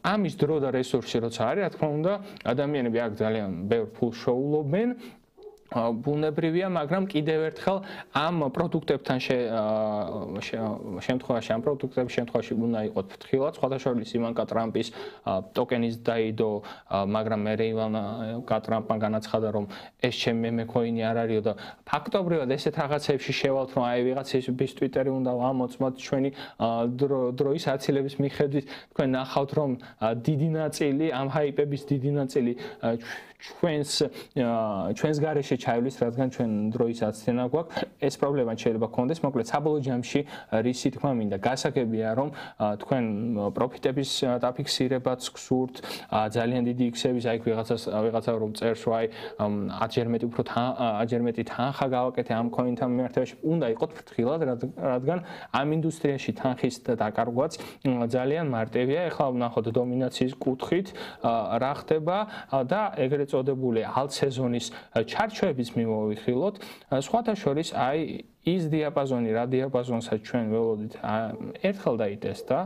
ამის დრო და რესურსი როცა არის რა თქმა უნდა ადამიანები აქ ძალიან ბევრ ფულს შოულობენ ბუნებრივია, მაგრამ კიდევ ერთხელ ამ პროდუქტებთან შემთხვევაში ამ პროდუქტების შემთხვევაში უნდა იყოს ფრთხილად, სხვადასხვა ივანკა ტრამპის ტოკენის დაიდო, მაგრამ მე ივანკა ტრამპმა განაცხადა, რომ ეს ჩემი მემე კოინი არ არისო და ფაქტობრივად ესეთ რაღაცებში შევალთ, რომ აი ვიღაცების ტვიტერი უნდა ვამოწმოთ ჩვენი დროის აცილების მიხედვით, თქვენ ნახავთ, რომ დიდი ნაწილი ამ ჰაიპების დიდი ნაწილი ჩვენს გარეშე ჩაივლის, რადგან ჩვენ დროის აცენა გვაქვს. ეს პრობლემა შეიძლება გქონდეს, მოკლედ საბოლოო ჯამში რისი თქმა მინდა გასაგებია, რომ თქვენ პროფიტების დაფიქსირებაც გსურთ, ძალიან დიდი იქსების, აი ვიღაცა რომ წერს, რომ აი აჯერ მეტი თანხა გავაკეთე ამ კოინთან მიმართებაში, უნდა იყოთ ფრთხილად, რადგან ამ ინდუსტრიაში თანხის დაკარგვაც ძალიან მარტივია. ეხლა ვნახოთ დომინაციის კუთხით რა ხდება და ეგრეთ წოდებული ალტ-სეზონის ჩარჩოების მივოვიხილოთ. სხვათა შორის აი ის დიაპაზონი, რა დიაპაზონსაც ჩვენ ველოდით, ერთხელ დაიტესტა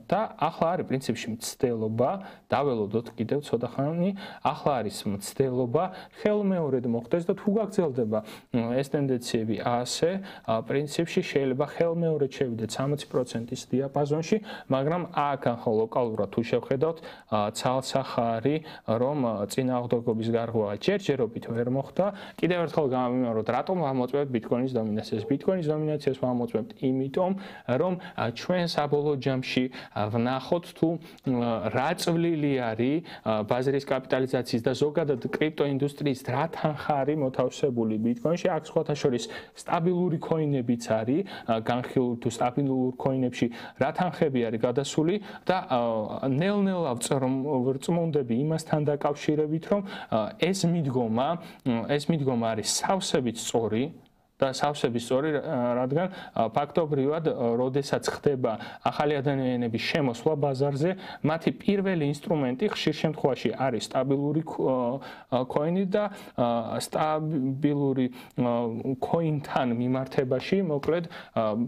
და ახლა არის პრინციპში მცდელობა, დაველოდოთ კიდევ ცოტა ხანი, ახლა არის მცდელობა, ხელმეორედ მოხდეს და თუ გაგრძელდება ეს ტენდენციები ასე, პრინციპში შეიძლება ხელმეორედ შევიდეთ 60%-ის დიაპაზონში, მაგრამ აქ ახლა ლოკალურად თუ შევხედავთ, ცალსახარი, რომ წინააღმდეგობის გარღვევა ჯერჯერობით ვერ მოხდა, კიდევ ერთხელ გამოვიმეოროთ, რატომ ამოწმებთ ბიტკოინის დომინაციას. ბიტკოინის დომინაციას ვამოწმებთ იმიტომ, რომ ჩვენ საბოლოო ჯამში ვნახოთ თუ რა წვლილი არის ბაზრის კაპიტალიზაციის და ზოგადად კრიპტოინდუსტრიის რა თანხა არის მოთავსებული ბიტკოინში. აქ სხვათა შორის სტაბილური კოინებიც არის, განხილულ თუ სტაბილურ კოინებში რა თანხები არის გადასული და ნელ-ნელა ვწმუნდები იმასთან დაკავშირებით, რომ ეს მიდგომა არის სავსებით სწორი და სავსების სწორი, რადგან ფაქტობრივად, როდესაც ხდება ახალი ადამიანების შემოსვლა ბაზარზე, მათი პირველი ინსტრუმენტი ხშირ შემთხვევაში არის სტაბილური კოინი და სტაბილური კოინთან მიმართებაში, მოკლედ,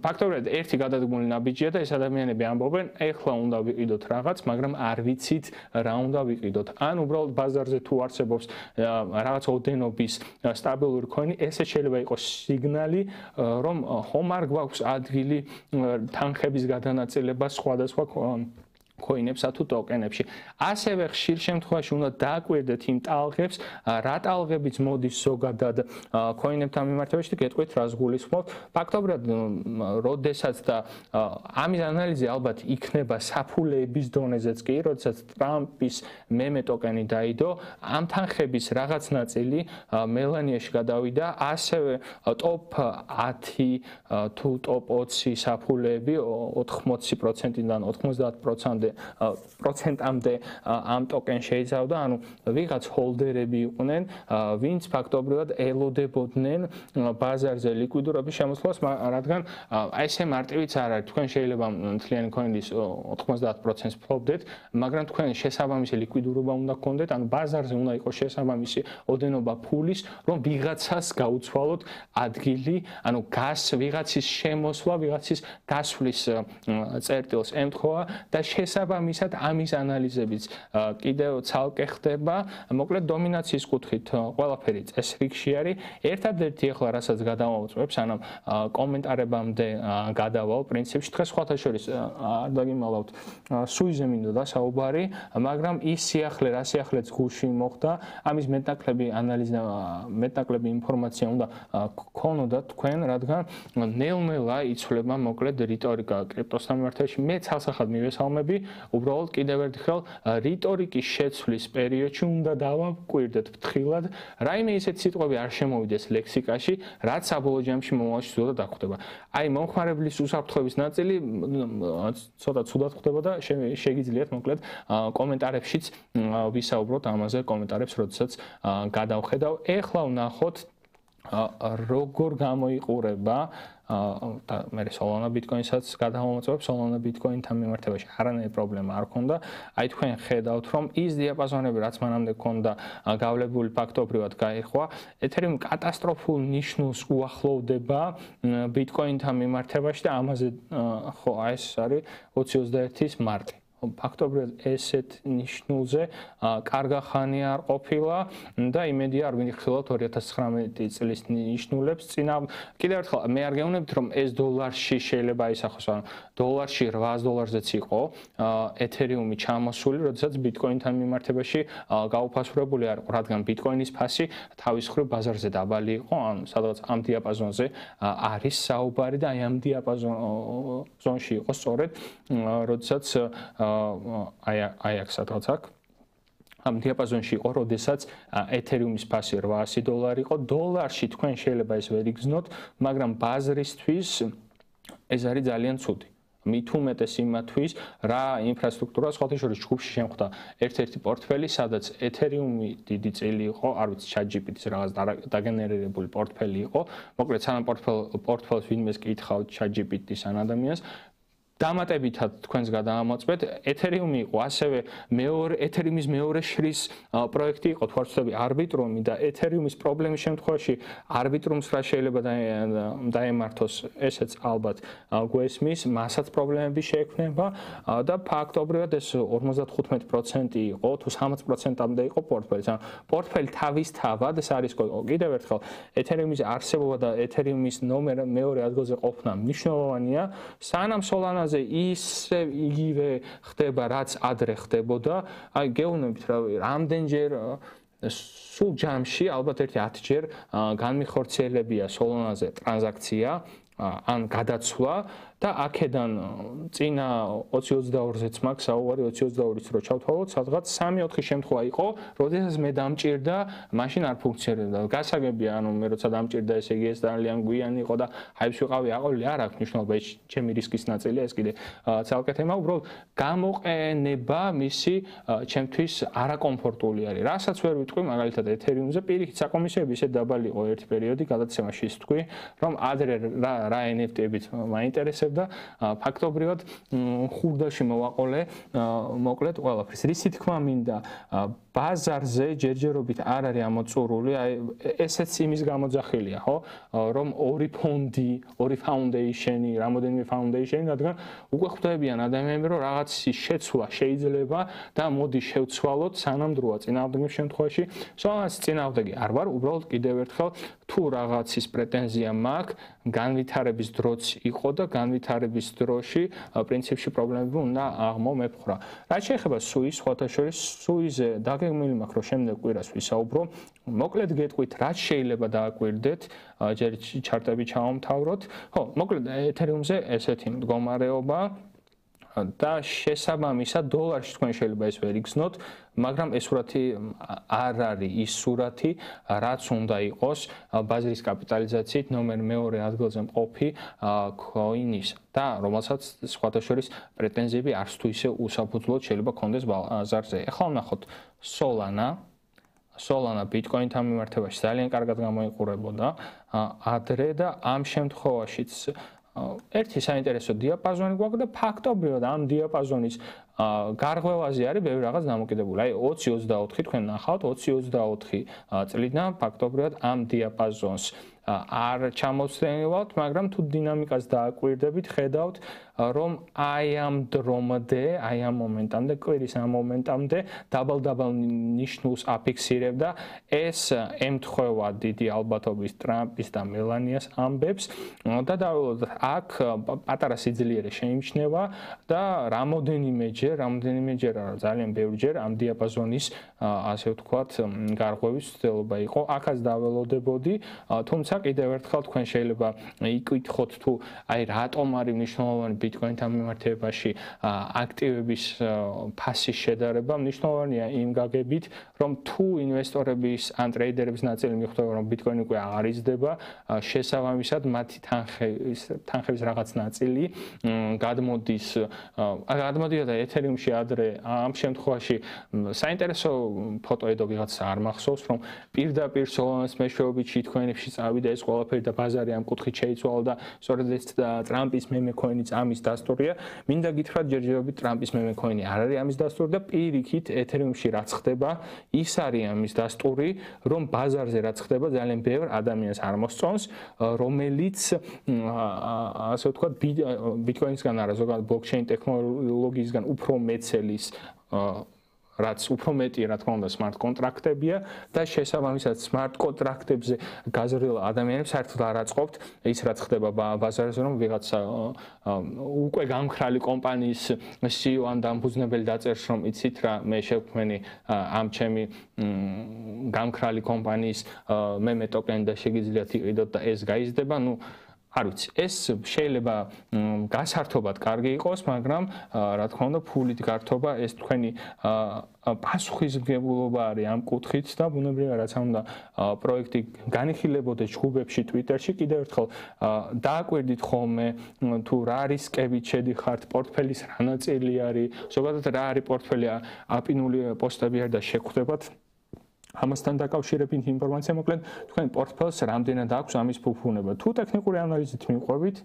ფაქტობრივად ერთი გადადგმული ნაბიჯია და ეს ადამიანები ამბობენ, ეხლა უნდა ვიყიდოთ რაღაც, მაგრამ არ ვიცით რა უნდა ვიყიდოთ. ან უბრალოდ ბაზარზე თუ არსებობს რაღაც ოდენობის სტაბილური კოინი, ესე შეიძლება იყოს სიგნალი, რომ ხომ არ გვაქვს ადგილი თანხების გადანაწილებას სხვადასხვა coinებს თუ ტოკენებში. ასევე ხშირ შემთხვევაში უნდა დააკვირდეთ იმ ტალღებს, რა ტალღებიც მოდის ზოგადად coinებთან მიმართებაში და გეტყვით რას გულისხმობთ. ფაქტობრივად, როდესაც და ამის ანალიზი ალბათ იქნება საფულეების დონეზეც კი, როდესაც ტრამპის მემე ტოკენი დაიდო, ამ თანხების რაღაც ნაწილი მელანიაში გადავიდა, ასევე ტოპ 10 თუ ტოპ 20 საფულეები 80%-დან 90%-ამდე ამ ტოკენ შეიცავდა, ანუ ვიღაც ჰოლდერები იყვნენ, ვინც ფაქტობრივად ელოდებოდნენ ბაზარზე ლიკვიდურობის შემოსვლას, რადგან ესე მარტივიც არ არის. თქვენ შეიძლება მთლიანი coin-ის 90%-ს ფლობდეთ, მაგრამ თქვენ შესაბამისი ლიკვიდურობა უნდა გქონდეთ, ანუ ბაზარზე უნდა იყოს შესაბამისი ოდენობა ფულის, რომ ვიღაცას გაუცვალოთ ადგილი, ანუ ვიღაცის შემოსვლა, ვიღაცის გასვლის წერტილს ემთხვევა და შესაბამისად ამის ანალიზებიც კიდევ ცალკე ხდება. მოკლედ დომინაციის კუთხით ყველაფერი წესრიგში არის. ერთადერთი ახლა რასაც გადავამოწმებ, სანამ კომენტარებამდე გადავალ პრინციპში, დღეს სხვათა შორის არ დაგიმალავთ, სუიზე მინდა დასაუბარი, მაგრამ ის სიახლე, რა სიახლეც გულში მოხდა, ამის მეტნაკლები ანალიზა, მეტნაკლები ინფორმაცია უნდა გქონოდათ თქვენ, რადგან ნელ-ნელა იცვლება მოკლედ რიტორიკა კრიპტოსთან მიმართებაში. მე ცალსახად მივესალმები, უბრალოდ კიდევ ერთხელ რიტორიკის შეცვლის პერიოდში უნდა დავაკვირდეთ ფრთხილად, რაიმე ისეთი სიტყვები არ შემოვიდეს ლექსიკაში, რაც საბოლოო ჯამში მომავალში ზუსტად აღხდება. აი მომხმარებლის უსაფრთხოების ნაწილი ცოტა ცუდად ხდება და შეგიძლიათ მოკლედ კომენტარებშიც ვისაუბროთ ამაზე კომენტარებს, როდესაც გადავხედავ. ეხლა ვნახოთ როგორ გამოიყურება და მე Solana Bitcoin-საც გადავამოწმებ, Solana Bitcoin-თან მიმართებაში არანაირი პრობლემა არ ქონდა. აი თქვენ ხედავთ, რომ ის დიაპაზონები, რაც მანამდე ქონდა გავლებული ფაქტობრივად გაიხვა, ეთერიუმ კატასტროფულ ნიშნულს უახლოვდება Bitcoin-თან მიმართებაში და ამაზე ხო აი ეს არის 2021-ის მარტი. ფაქტობრივად ესეთ ნიშნულზე კარგა ხანი არ ყოფილა და იმედია არ ვინახავთ 2019 წლის ნიშნულებს. კიდევ ერთხელ მე არ გეუბნებით, რომ ეს დოლარში შეიძლება ისახოს, ანუ დოლარში $8-ზეც იყო ეთერიუმი ჩამოსული, როდესაც Bitcoin-თან მიმართებაში გაუფასურებული არ იყო, რადგან Bitcoin-ის ფასი თავის მხრივ ბაზარზე დაბალი იყო, ანუ სადღაც ამ დიაპაზონზე არის საუბარი და აი ამ დიაპაზონში იყო სწორედ, როდესაც აი აქ სადღაც აქ ამ დიაპაზონში იყო, როდესაც ეთერიუმის ფასი $800 იყო. დოლარში თქვენ შეიძლება ეს ვერ იგრძნოთ, მაგრამ ბაზრისთვის ეს არის ძალიან ცუდი. მით უმეტეს იმათვის, რა ინფრასტრუქტურა სხვათა შორის ჯგუფში შემხვდა ერთ-ერთი პორტფელი, სადაც ეთერიუმი დიდი წილი იყო, არ ვიცი, ChatGPT-ის რაღაც დაგენერირებული პორტფელი იყო. მოკლედ, სანამ პორტფელს ვინმეს კითხავთ ChatGPT-ის ან ადამიანს, დამატებითად თქვენს გადაამოწმეთ, ეთერიუმი იყო, ასევე ეთერიუმის მეორე შრის პროექტი იყო, თუ არ ვცდები, არბიტრუმი და ეთერიუმის პრობლემის შემთხვევაში არბიტრუმს რა შეიძლება დაემართოს, ესეც ალბათ გვესმის, მასაც პრობლემები შეექმნება და ფაქტობრივად ეს 55% იყო, თუ 60%-ამდე იყო პორტფელის. ანუ პორტფელი თავისთავად, ეს არის კიდევ ერთხელ ეთერიუმის არსებობა და ეთერიუმის მეორე ადგილზე ყოფნა მნიშვნელოვანია, სანამ Solana ისე იგივე ხდება, რაც ადრე ხდებოდა. აი გეუბნებით რა, რამდენჯერ სულ ჯამში, ალბათ ერთი 10 ჯერ განმიხორციელებია Solana-ზე ტრანზაქცია ან გადაცვლა და აქედან წინა 2022-ზეც მაქვს საუბარი 2022-იც რო ჩავთვალოთ, სადღაც 3-4 შემთხვევა იყო, როდესაც მე დამჭირდა, მაშინ არ ფუნქციონირებდა. გასაგებია, ანუ მე როცა დამჭირდა, ესე იგი ეს ძალიან გვიანი იყო და ჰაიპს ვიყავი, აყოლილი არ აქვს მნიშვნელობა, ეს ჩემი რისკის ნაწილია, ეს კიდე ცალკე თემა, უბრალოდ გამოყენება მისი ჩემთვის არაკომფორტული არის. რასაც ვერ ვიტყვი, მაგალითად ეთერიუმზე პირიქით საკომისიოები ისე დაბალი იყო ერთი პერიოდი, გადაცემაში ვთქვი, რომ ადრე რა NFT-ებით მაინტერესებდა და ფაქტობრივად ხურდაში მოვაყოლე მოკლედ ყველაფერს. რისი თქმა მინდა ბაზარზე ჯერჯერობით არ არის ამოწურული, აი ესეც იმის გამოძახილია, ხო? რომ ორი ფონდი, ორი ფაუნდეიშენი, რამოდენიმე ფაუნდეიშენი, რადგან უკვე ხვდებიან ადამიანები, რომ რაღაცის შეცვლა შეიძლება და მოდი შევცვალოთ სანამდროა წინააღმდეგის შემთხვევაში. სულაც წინააღმდეგი არ ვარ, უბრალოდ კიდევ ერთხელ თუ რაღაცის პრეტენზია მაქვს, განვითარების დროც იყო და განვითარების დროში პრინციპში პრობლემები უნდა აღმომეფხვრა. რაც შეეხება სუის, სხვათა შორის სუიზე დაგეგმილი მაქვს, რომ შემდეგ კვირას ვისაუბრო. მოკლედ გეტყვით, რაც შეიძლება დააკვირდეთ, ჯერ ჩარტები ჩავამთავროთ. ხო, მოკლედ ეთერიუმზე ესეთი მდგომარეობა და შესაბამისად დოლარში თქვენ შეიძლება ეს ვერ იგრძნოთ, მაგრამ ეს სურათი არ არის ის სურათი, რაც უნდა იყოს ბაზრის კაპიტალიზაციით ნომერ მეორე ადგილზე მყოფი coin-ის და რომელსაც სხვათა შორის პრეტენზიები არც თუ ისე უსაფუძვლოდ შეიძლება კონდეს ბაზარზე. ახლა ვნახოთ Solana Bitcoin-თან მიმართებაში ძალიან კარგად გამოიყურებოდა ადრე და ამ შემთხვევაშიც ერთი საინტერესო დიაპაზონი გვაქვს და ფაქტობრივად ამ დიაპაზონის გარღვევაზე არის ბევრი რაღაც დამოკიდებული. აი 20-24 თქვენ ნახავთ 20-24 წლიდან ფაქტობრივად ამ დიაპაზონს არ ჩამოვსწრენილავთ, მაგრამ თუ დინამიკას დააკვირდებით, ხედავთ რომ აი ამ დრომდე, აი ამ მომენტამდე, კვირის ამ მომენტამდე დაბალ ნიშნულს აფიქსირებდა. ეს ემთხვევა დიდი ალბათობის ტრამპის და მელანიას ამბებს და დაველოდოთ აქ პატარა სიძლიერე შეიმჩნევა და რამოდენიმეჯერ ძალიან ბევრჯერ ამ დიაპაზონის ასე ვთქვათ გარღვევის ცდილობა იყო. აქაც დაველოდებოდი, თუმცა კიდევ ერთხელ თქვენ შეიძლება იკითხოთ თუ აი რატომ არის მნიშვნელოვანი Bitcoin-თან მიმართებაში აქტივების ფასის შედარება მნიშვნელოვანია იმ გაგებით, რომ თუ ინვესტორების ან ტრეიდერების ნაწილი მიხვდება, რომ Bitcoin უკვე აღარ იზრდება, შესაბამისად მათი თანხების რაღაც ნაწილი გადმოდიოდა ეთერიუმში ადრე. ამ შემთხვევაში საინტერესო ფოტოედო ვიღაცა არ მახსოვს, რომ პირდაპირ Solana-ს მეშვეობით შიტკოინებში წავიდა ეს ყველაფერი და ბაზარი ამ კუთხით შეიცვალა და სწორედ ეს ტრამპის მემე კოინიც ამის დასტურია. მინდა გითხრათ ჯერჯერობით ტრამპის მემე კოინი არ არის ამის დასტური და პირიქით ეთერიუმში რაც ხდება, ის არის ამის დასტური, რომ ბაზარზე რაც ხდება ძალიან ბევრ ადამიანს არ მოსწონს, რომელიც ასე ვთქვათ Bitcoin-ისგან არა, ზოგადად blockchain ტექნოლოგიისგან უფრო მეცელის რაც უფრო მეტია რა თქმა უნდა smart კონტრაქტებია და შესაბამისად smart კონტრაქტებზე გაზრდილ ადამიანებს საერთოდ არ აწყობთ ის რაც ხდება ბაზარზე რომ ვიღაცა უკვე გამქრალი კომპანიის CEO ან დამფუძნებელი დაწერს რომ იცით რა მე შევქმენი ამ ჩემი გამქრალი კომპანიის მემე ტოკენი და შეგიძლიათ იყიდოთ და ეს გაიზრდება ნუ არ ვიცი, ეს შეიძლება გასართობად კარგი იყოს, მაგრამ რა თქმა უნდა, ფულით გართობა ეს თქვენი პასუხისმგებლობა არის ამ კუთხით და ბუნებრივია რაც უნდა პროექტი განიხილებოდეს ჯგუფებში, Twitter-ში, კიდევ ერთხელ დააკვირდით ხოლმე თუ რა რისკებით შედიხართ, პორტფელის რა ნაწილი არის, ზოგადად რა არის პორტფელი აპინული პოსტები არის და შეგხვდებათ ამასთან დაკავშირებით ინფორმაცია მოკლედ თქვენ პორტფელს რამდენად აქვს ამის ფუფუნება. თუ ტექნიკური ანალიზით მიყვებით,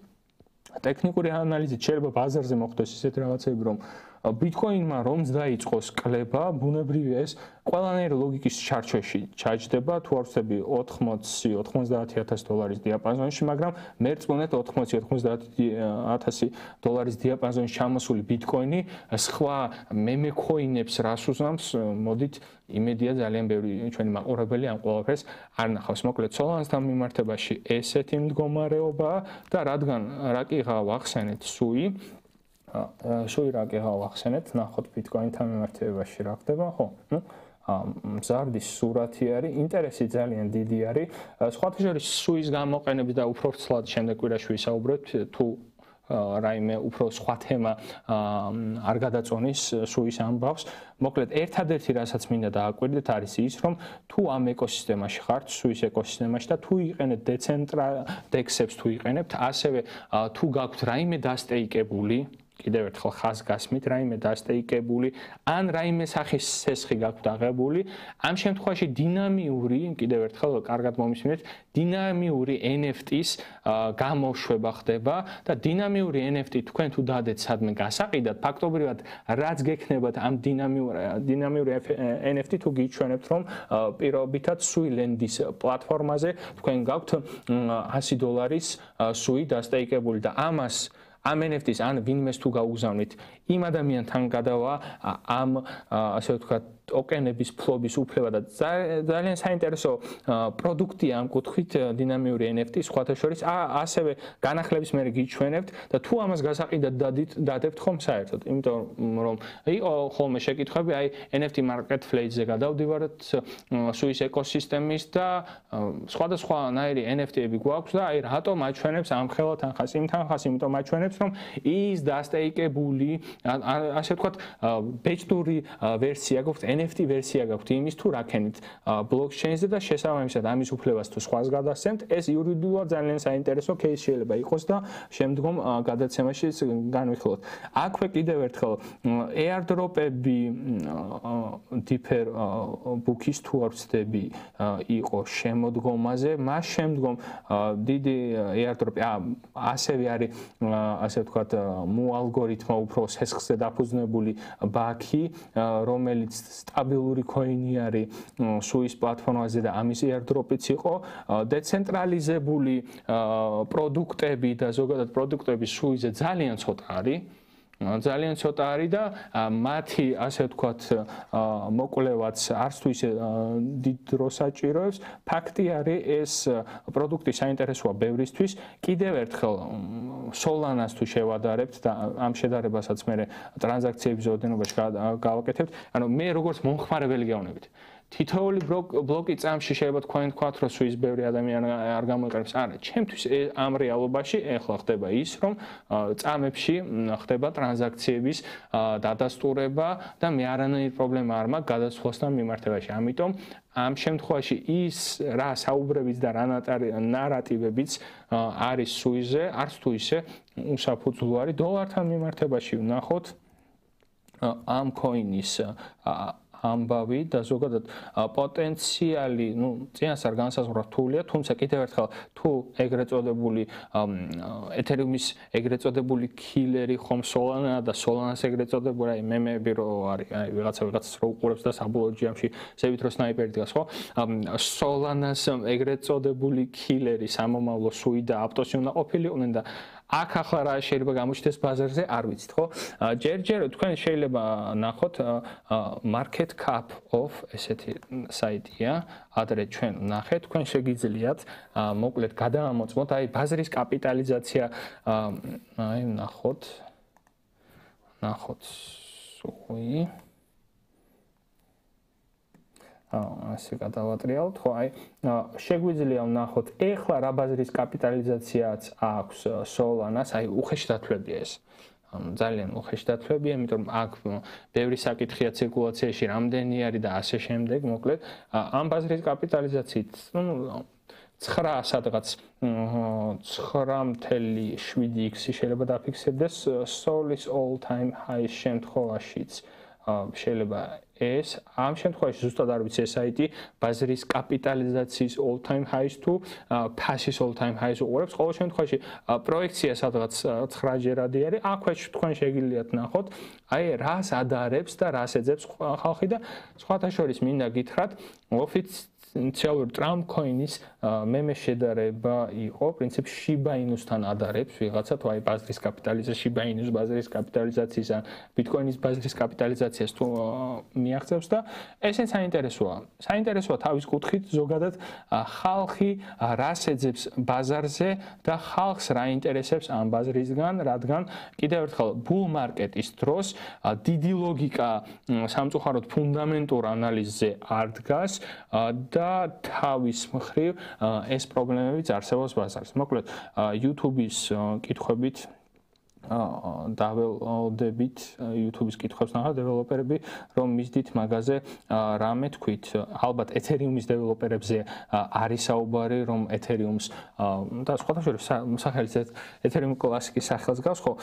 ტექნიკური ანალიზით შეიძლება ბაზარზე მოხდეს ისეთ რაღაცები, რომ Bitcoin-მა რომ დაიწყოს კლება, ბუნებრივია ეს ყველანაირი ლოგიკის ჩარჩოში ჩაჯდება, თუ არ ვცდები 80-90000 დოლარის დიაპაზონში, მაგრამ მერწმუნეთ 80-90000 დოლარის დიაპაზონში ჩამოსული Bitcoin-ი სხვა მემე კოინებს რას უზამს, მოდით იმედია ძალიან ბევრი ჩვენი მაყურებელი ამ ყველაფერს არ ნახავს. მოკლედ Solana-სთან მიმართებაში ესეთი მდგომარეობაა და რადგან რა კი გავახსენეთ სუი რა კი გავახსენეთ, ნახოთ Bitcoin-თან მიმართებაში რა ხდება, ხო? მზარდის სურათი არის, ინტერესი ძალიან დიდი არის. სხვათა შორის სუის გამოყენებით და უფრო ვრცლად შემდეგ კვირაში ვისაუბრებთ, თუ რაიმე უფრო სხვა თემა არ გადაწონის სუის ამბავს. მოკლედ ერთადერთი რასაც მინდა დააკვირდეთ არის ის, რომ თუ ამ ეკოსისტემაში ხართ, სუის ეკოსისტემაში და თუ იყენებთ დეცენტრალ დექსებს თუ იყენებთ, ასევე თუ გაქვთ რაიმე დასტეიკებული კიდევ ერთხელ ხაზგასმით რაიმე დასტეიკებული ან რაიმე სახის სესხი გაქვთ აღებული ამ შემთხვევაში დინამიური კიდევ ერთხელ კარგად მომისმინეთ დინამიური NFT-ის გამოშვება ხდება და დინამიური NFT თქვენ თუ დადეთ სადმე გასაყიდად ფაქტობრივად რაც გექნებათ ამ დინამიური NFT თუ გიჩვენებთ რომ პირობითად Sui-Land-ის პლატფორმაზე თქვენ გაქვთ $100 Sui დასტეიკებული და ამას ამ NFT-ს ან ვინმეს თუ გაუგზავნით იმ ადამიანთან გადავა ამ ასე ვთქვათ ტოკენების ფლობის უფლება და ძალიან საინტერესო პროდუქტია ამ კუთხით დინამიური NFT სხვათა შორის ასევე განახლების მერე გიჩვენებთ და თუ ამას გასაყიდად დადებთ ხომ საერთოდ იმიტომ რომ იყო ხოლმე შეკითხვები აი NFT marketplace-ზე გადავდივართ Sui-ის ეკოსისტემის და სხვადასხვანაირი NFT-ები გვაქვს და აი რატომ აჩვენებს ამ ხელა თანხას იმ თანხას იმიტომ აჩვენებს რომ ის დასტეიკებული ასე ვთქვათ ბეჭდური ვერსია გაქვთ NFT ვერსია გაქვთ იმის თუ რაკენით blockchain-ზე და შესაბამისად ამის უფლებას თუ სხვას გადასცემთ ეს იურიდიულად ძალიან საინტერესო кейს შეიძლება იყოს და შემდგომ გადაცემაში განვიხილოთ. აქვე კიდევ ერთხელ airdrop-ები Deeper Book-ის თუ არ ვცდები იყო შემოდგომაზე მას შემდგომ დიდი airdrop-ი ასევე არის ასე ვთქვათ მოალგორითმა უფრო სესხზე დაფუძნებული ბაქი რომელიც სტაბილური coin-ი არის Sui-ის პლატფორმაზე და ამის airdrop-იც იყო დეცენტრალიზებული პროდუქტები და ზოგადად პროდუქტები Sui-ზე ძალიან ცოტა არის ძალიან ცოტა არის და მათი ასე ვთქვათ მოკვლევაც არც თუ ისე დიდ დროს აჭიროებს ფაქტი არის ეს პროდუქტი საინტერესოა ბევრისთვის კიდევ ერთხელ Solana-ს თუ შევადარებთ და ამ შედარებასაც მე ტრანზაქციების ოდენობაში გავაკეთებთ ანუ მე როგორც მომხმარებელი გეუბნებით თითოეული ბლოკი წამში შეიძლება თქვათ რომ Sui-ის ბევრი ადამიანი არ გამოიყენებს არა ჩემთვის ამ რეალობაში ეხლა ხდება ის რომ წამებში ხდება ტრანზაქციების დადასტურება და მე არანაირი პრობლემა არ მაქვს გადასვლასთან მიმართებაში ამიტომ ამ შემთხვევაში ის რა საუბრებიც და რა ნარატივებიც არის Sui-ზე არც თუ ისე უსაფუძვლო არის დოლართან მიმართებაში ვნახოთ ამ coin-ის ამბავი და ზოგადად პოტენციალი, წინასწარ განსაზღვრა რთულია, თუმცა კიდევ ერთხელ თუ ეგრეთ წოდებული Ethereum-ის ეგრეთ წოდებული killer-ი ხომ Solana და Solana-ს ეგრეთ წოდებული აი მემები რო არის, აი ვიღაცას რო უყურებს და საბოლოო ჯამში ზევით რო სნაიპერი დგას, ხო? Solana-ს ეგრეთ წოდებული killer-ი სამომავლო Sui და Aptos-ი უნდა ყოფილიყვნენ და აქ ახლა რა შეიძლება გამოჩნდეს ბაზარზე არ ვიცით ხო ჯერჯერ თქვენ შეიძლება ნახოთ market cap of ესეთი საიტია ადრე ჩვენ ნახეთ თქვენ შეგიძლიათ მოკლედ გადაამოწმოთ აი ბაზრის კაპიტალიზაცია აი ნახოთ Sui ასე გადავატრიალოთ ხო აი შეგვიძლია ვნახოთ ეხლა რა ბაზრის კაპიტალიზაციაც აქვს Solana-ს აი უხეში დათვლებია ეს ძალიან უხეში დათვლებია იმიტომ რომ აქ ბევრი საკითხია ცირკულაციაში რამდენი არის და ასე შემდეგ მოკლედ ამ ბაზრის კაპიტალიზაციით 9 სადღაც 9.7x შეიძლება დაფიქსირდეს Sol-ის all time high შემთხვევაშიც შეიძლება ეს ამ შემთხვევაში ზუსტად არ ვიცი ეს საიტი ბაზრის კაპიტალიზაციის all time highs თუ ფასის all time highs უყურებს ყოველ შემთხვევაში პროექცია სადღაც 9-ჯერადი არის აქვე თქვენ შეგიძლიათ ნახოთ აი რას ადარებს და რას ეძებს ხალხი და სხვათა შორის მინდა გითხრათ ოფიციალურ Trump coin-ის მემე შედარება იყო პრინციპში Shiba Inu-სთან ადარებს ვიღაცა თუ აი ბაზრის კაპიტალიზაცია Shiba Inu-ს ბაზრის კაპიტალიზაციის ან Bitcoin-ის ბაზრის კაპიტალიზაციას თუ მიაღწევს და ესეც საინტერესოა თავის კუთხით ზოგადად ხალხი რას ეძებს ბაზარზე და ხალხს რა ინტერესებს ამ ბაზრისგან რადგან კიდევ ერთხელ bull market-ის დროს დიდი ლოგიკა სამწუხაროდ ფუნდამენტურ ანალიზზე არ დგას და თავის მხრივ ეს პრობლემებიც არსებობს ბაზარზე. მოკლედ YouTube-ის კითხვებით დაველოდებით YouTube-ის კითხვებს ნახავთ დეველოპერები, რომ მისდით მაგაზე რამე თქვით. ალბათ Ethereum-ის დეველოპერებზე არის საუბარი, რომ Ethereum-ს და სხვათა შორის სახელიც Ethereum კლასიკის სახელს გავს, ხო?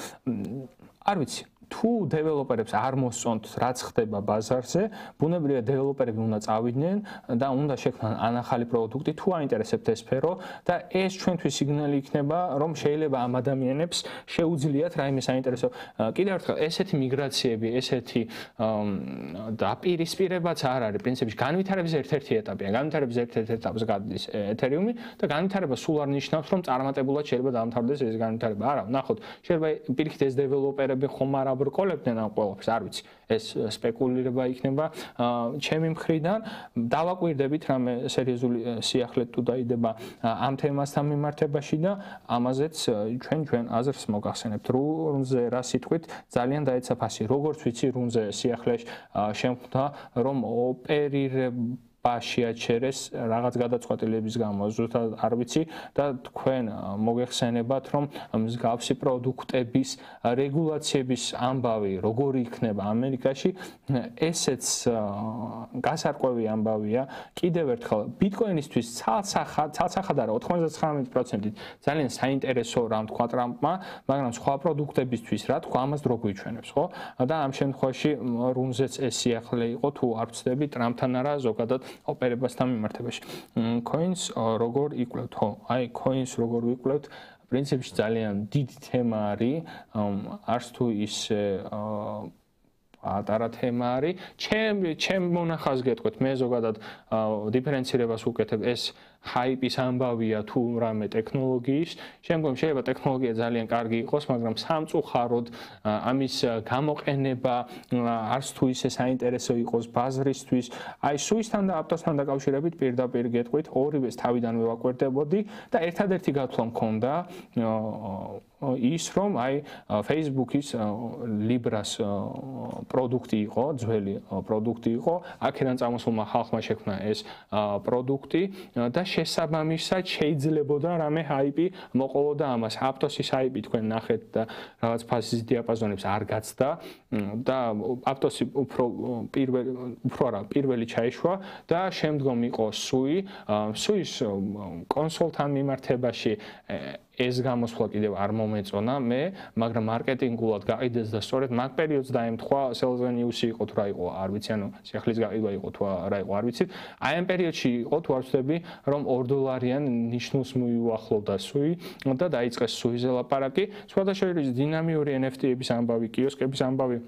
არ ვიცი. თუ დეველოპერებს არ მოსწონთ რაც ხდება ბაზარზე, ბუნებრივია დეველოპერები უნდა წავიდნენ და უნდა შექმნან ანახალი პროდუქტი, თუ აინტერესებთ ეს სფერო და ეს ჩვენთვის სიგნალი იქნება, რომ შეიძლება ამ ადამიანებს შეუძლიათ რაიმე საინტერესო. კიდევ ერთხელ, ესეთი მიგრაციები, ესეთი დაპირისპირებაც არ არის. პრინციპში განვითარების ერთ-ერთი ეტაპია. განვითარების ერთ-ერთ ეტაპს გადის Ethereum-ი და განვითარება სულ არ ნიშნავს, რომ წარმატებულად შეიძლება დამთავრდეს ეს განვითარება. არა, ნახოთ, შეიძლება პირიქით ეს დეველოპერები ხომ არ ბრკოლებდნენ ამ ყველაფერს, არ ვიცი. ეს სპეკულირება იქნება ჩემი მხრიდან. დავაკვირდებით რამე სერიოზული სიახლე თუ დაიდება ამ თემასთან მიმართებაში და ამაზეც ჩვენ აზრს მოგახსენებთ. რუნზე რა სიტყვით ძალიან დაეცა ფასი. როგორც ვიცი, რუნზე სიახლეში შემხვდა, რომ ოპერირება შეაჩერეს რაღაც გადაწყვეტილების გამო, ზუსტად არ ვიცი და თქვენ მოგეხსენებათ, რომ მსგავსი პროდუქტების რეგულაციების ამბავი როგორი იქნება ამერიკაში, ესეც გასარკვევი ამბავია. კიდევ ერთხელ, ბიტკოინისთვის ცალსახად არა 99%-ით ძალიან საინტერესო რამ თქვა ტრამპმა, მაგრამ სხვა პროდუქტებისთვის რა თქვა, ამას დრო გვიჩვენებს, ხო? და ამ შემთხვევაში რუნზეც ეს სიახლე იყო, თუ არ ვცდები ტრამპთან არა ზოგადად ოპერებასთან მიმართებაში. Coins როგორ იკვლევთ? ხო, აი coins როგორ ვიკვლევთ? პრინციპში ძალიან დიდი თემა არის, არც თუ ისე პატარა თემა არის. ჩემ მონახავს გეტყვით, მე ზოგადად დიფერენცირებას ვუკეთებ, ეს ჰაიპის ამბავია თუ რამე ტექნოლოგიის. შემდგომ შეიძლება ტექნოლოგია ძალიან კარგი იყოს, მაგრამ სამწუხაროდ ამის გამოყენება არც თუ ისე საინტერესო იყოს ბაზრისთვის. აი სუისთან და აპტოსთან დაკავშირებით პირდაპირ გეტყვით, ორივეს თავიდანვე ვაკვირდებოდი და ერთადერთი გათვლა მქონდა ის რომ აი Facebook-ის Libra-ს პროდუქტი იყო, ძველი პროდუქტი იყო, აქედან წამოსულმა ხალხმა შექმნა ეს პროდუქტი და შესაბამისად შეიძლებოდა რამე ჰაიპი მოყოლოდა ამას. აპტოსის ჰაიპი თქვენ ნახეთ და რაღაც ფაზის დიაპაზონებს არ გაცდა და აპტოსი პირველი ჩაიშვა და შემდგომ იყო სუი. სუის კონსოლთან მიმართებაში ეს გამოსვლა კიდევ არ მომეწონა მე, მაგრამ მარკეტინგულად გაყიდეს და სწორედ მაგ პერიოდს დაემთხვა Sales News-ი იყო თუ რა იყო, არ ვიცი, ანუ სიხლის გაყიდვა იყო თუ რა იყო, არ ვიცი. აი ამ პერიოდში იყო თუ არ ვცდები, რომ $2 ნიშნულს მიუახლოვდა სუი და დაიწყეს სუიზე ლაპარაკი. სხვადასხვა დინამიური NFT-ების ამბავი, კიოსკების ამბავი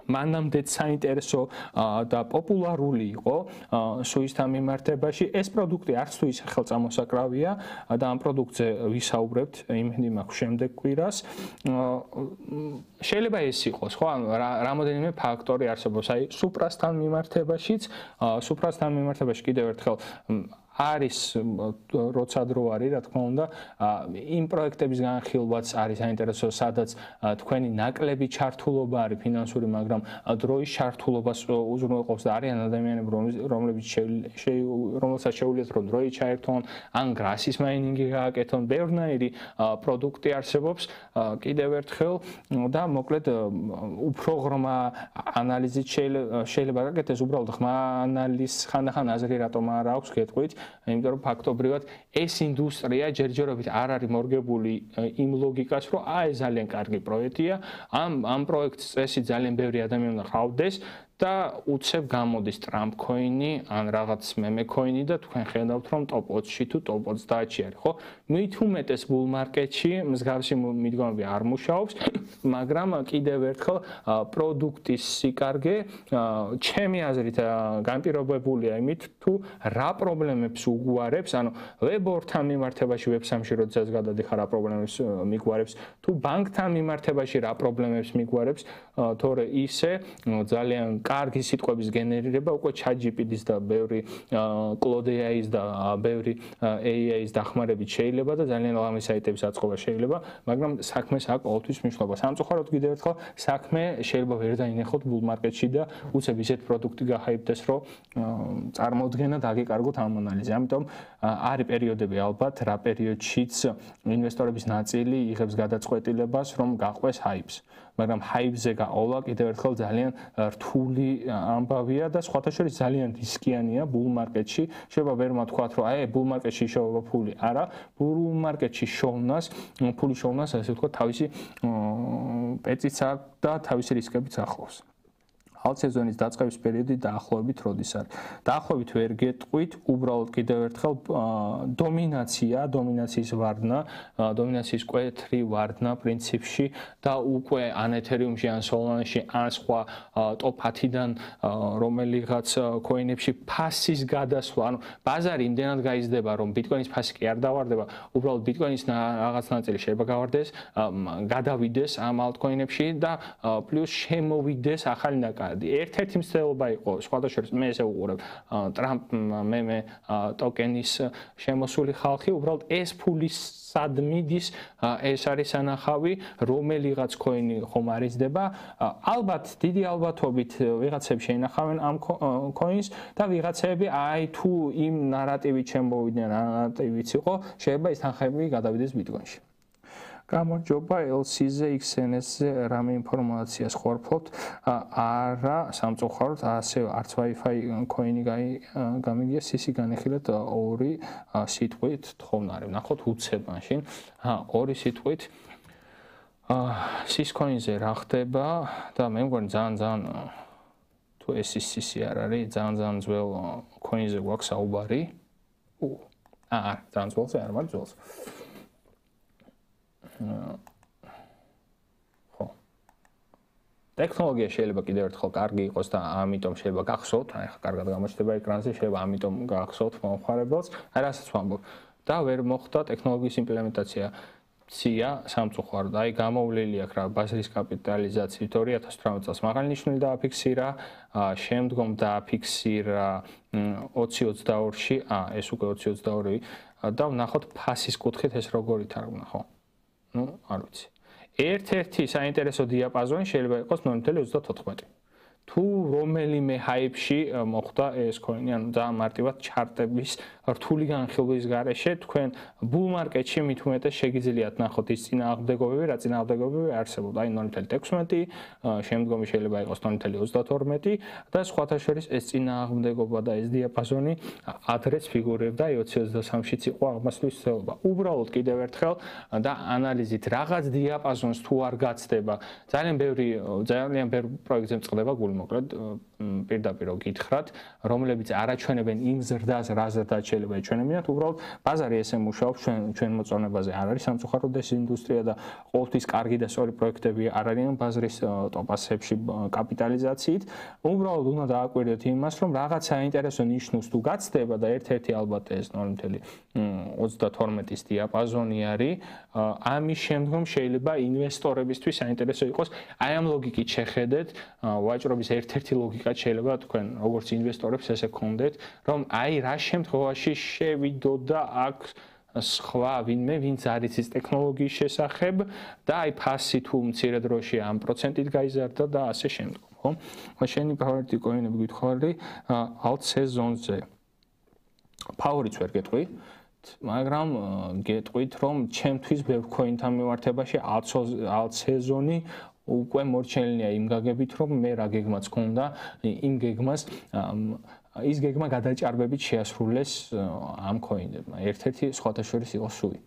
მანამდეც საინტერესო და პოპულარული იყო სუისთან მიმართებაში. ეს პროდუქტი არც თუ ისე ხელწამოსაკრავია და ამ პროდუქტზე ვისაუბრებთ იმედი მაქვს შემდეგ კვირას. შეიძლება ეს იყოს, ხო? ანუ რამოდენიმე ფაქტორი არსებობს. აი სუპრასთან მიმართებაში კიდევ ერთხელ არის როცა დრო არის, რა თქმა უნდა, იმ პროექტების განხილვაც არის საინტერესო, სადაც თქვენი ნაკლები ჩართულობა არის ფინანსური, მაგრამ დროის ჩართულობას უზრუნველყოფს და არიან ადამიანები, რომელსაც შეუძლიათ რომ დროით ჩაერთონ, ან გრასის მაინინგი გააკეთონ, ბევრნაირი პროდუქტი არსებობს კიდევ ერთხელ და მოკლედ უფრო ღრმა ანალიზით შეიძლება გაკეთდეს, უბრალოდ ღრმა ანალიზს ხანდახან აზრი რატომ არ აქვს გეტყვით. იმიტომ რომ ფაქტობრივად ეს ინდუსტრია ჯერჯერობით არ არის მორგებული იმ ლოგიკას, რომ ეს ძალიან კარგი პროექტია, ამ პროექტს წესი ძალიან ბევრი ადამიანი უნდა ყავდეს და უცებ გამოდის Trump coin-ი ან რაღაც meme coin-ი და თქვენ ხედავთ რომ top 20-ში თუ top 30-ში არის, ხო? მით უმეტეს bull market-ში მსგავსი მიდგომები არ მუშაობს, მაგრამ კიდევ ერთხელ პროდუქტის სიკარგე ჩემი აზრით განპირობებულია იმით, თუ რა პრობლემებს უგვარებს, ანუ ვებ-ორთან მიმართებაში ვებ-3-ში როდესაც გადადიხარ რა პრობლემებს მიგვარებს, თუ ბანკთან მიმართებაში რა პრობლემებს მიგვარებს, თორე ისე ძალიან კარგი სიტყვების გენერირება უკვე ChatGPT-ის და ბევრი Claude AI-ის და ბევრი AI-ის დახმარებით შეიძლება და ძალიან ლამაზი საიტების აწყობა შეიძლება, მაგრამ საქმეს აქვს ყოველთვის მნიშვნელობა. სამწუხაროდ კიდევ ერთხელ საქმე შეიძლება ვერ დაინახოთ ბულ მარკეტში და უცებ ისეთ პროდუქტი გახაიფდეს, რომ წარმოუდგენად აგეკარგოთ ამ ანალიზი. ამიტომ არის პერიოდები ალბათ, რა პერიოდშიც ინვესტორების ნაწილი იღებს გადაწყვეტილებას, რომ გაყვეს hype-ს. მაგრამ hype-ზე გაყოლა კიდევ ერთხელ ძალიან რთული ამბავია და სხვათა შორის ძალიან რისკიანია ბულ მარკეტში. შეიძლება ვერ მოთქვათ, რომ აი ბულ მარკეტში შოვა ფული. არა, ბულ მარკეტში ფული შოვნას, ასე ვთქვათ, თავისი პეწიც აქვს და თავისი რისკებიც ახლავს. ალსეზონის დაწყების პერიოდი დაახლოებით როდის არის? დაახლოებით ვერ გეტყვით, უბრალოდ კიდევ ერთხელ დომინაციის ვარდნა, დომინაციის კვეთრი ვარდნა პრინციპში და უკვე ან ეთერიუმში, ან სოლანაში, ან სხვა ტოპ 10-დან რომელიღაც კოინებში ფასის გადასვლა, ანუ ბაზარი იმდენად გაიზრდება, რომ ბიტკოინის ფასი კი არ დავარდება, უბრალოდ ბიტკოინის რაღაც ნაწილი შეიძლება გავარდეს, გადავიდეს ამ ალტკოინებში და პლუს შემოვიდეს ახალი ნაკადი. ერთ-ერთი მცდელობა იყო, სხვათა შორის მე ესე უყურებ ტრამპ მე ტოკენის შემოსული ხალხი, უბრალოდ ეს ფული სად მიდის, ეს არის სანახავი, რომელიღაც კოინი ხომ არიზდება. ალბათ, დიდი ალბათობით ვიღაცები შეინახავენ ამ კოინს და ვიღაცები აი თუ იმ ნარატივით შემოვიდნენ, ნარატივიც იყო, შეიძლება ეს თანხები გადავიდეს ბიტკოინში. გამარჯობა LC-ზე, XNS-ზე რამე ინფორმაციას ხორფლობთ? არა, სამწუხაროდ, ასე არც Wi-Fi კოინი გამიგია, სისი განეხილეთ ორი სიტყვით თხოვნარი. ნახოთ უცებ მაშინ. ორი სიტყვით sis coin-ზე რა ხდება და მე მგონი ძალიან თუ ეს სისი არ არის, ძალიან ძველ coin-ზე გვაქვს საუბარი. ძალიან ძველზე არ მაგრამ ძველს. ხო. ტექნოლოგია შეიძლება კიდევ ერთხელ კარგი იყოს და ამიტომ შეიძლება გახსოვთ, აი ხა კარგად გამოჩნდება ეკრანზე, შეიძლება ამიტომ გახსოვთ მომხმარებელს, აი რასაც ვამბობ. და ვერ მოხდა ტექნოლოგიის იმპლემენტაცია. სამწუხაროდ, აი გამოვლილი აქვს რა ბაზრის კაპიტალიზაციით 2018 წელს მაღალნიშნული დააფიქსირა, შემდგომ დააფიქსირა 2022-ში, ეს უკვე 2022 და ვნახოთ ფასის კუთხით ეს როგორ ითარგმნა, ხო? არ ვიცი. ერთ-ერთი საინტერესო დიაპაზონი შეიძლება იყოს 0.34. თუ რომელიმე hype-ში მოხდა ეს coin-ი, ანუ ძალიან მარტივად ჩარტების რთული განხილვის გარეშე, თქვენ bull market-ში მით უმეტეს შეგიძლიათ ნახოთ ის წინააღმდეგობები, რა წინააღმდეგობები არსებობდა, აი 0.16, შემდგომი შეიძლება იყოს 0.32 და სხვათა შორის ეს წინააღმდეგობა და ეს დიაპაზონი ადრეც ფიგურებდა 2023-შიც იყო აღმასვლის ცდელობა. უბრალოდ კიდევ ერთხელ და ანალიზით რაღაც დიაპაზონს თუ არ გაცდება, ძალიან ბევრი პროექტზე წყდება მოკლედ პირდაპირ გითხრათ, რომლებიც არაჩვენებენ იმ ზრდას, რა ზრდაც შეიძლება ეჩვენებინათ, უბრალოდ ბაზარი ესე მუშაობს ჩვენ მოწონებაზე. არ არის სამწუხაროდ ეს ინდუსტრია და ყოველთვის კარგი და სწორი პროექტები არ არიან ბაზრის ტოპ-100-ში კაპიტალიზაციით. უბრალოდ უნდა დააკვირდეთ იმას, რომ რაღაც საინტერესო ნიშნულს თუ გაცდება და ერთ-ერთი ალბათ ეს 0.32-ის დიაპაზონი არის, ამის შემდგომ შეიძლება ინვესტორებისთვის საინტერესო იყოს. აი ამ ლოგიკით შეხედეთ, ვაჭრობის ერთ-ერთი ლოგიკა შეიძლება თქვენ როგორც ინვესტორებს ესე გქონდეთ, რომ აი რა შემთხვევაში შევიდო და აქ სხვა ვინმე ვინც არის ის ტექნოლოგიის შესახებ და აი ფასი თუ მცირე დროში ამ პროცენტით გაიზარდა და ასე შემდგომ, ხო? შენი ფავორიტი კოინები გითხარი alt სეზონზე. ფავორიტს ვერ გეტყვი, მაგრამ გეტყვით რომ ჩემთვის ბევრ კოინთან მიმართებაში alt სეზონი უკვე მორჩენილია იმ გაგებით, რომ მე რა გეგმაც ქონდა, იმ გეგმას ის გეგმა გადაჭარბებით შეასრულეს ამ კოინებმა. ერთ-ერთი სხვათა შორის იყო სუი.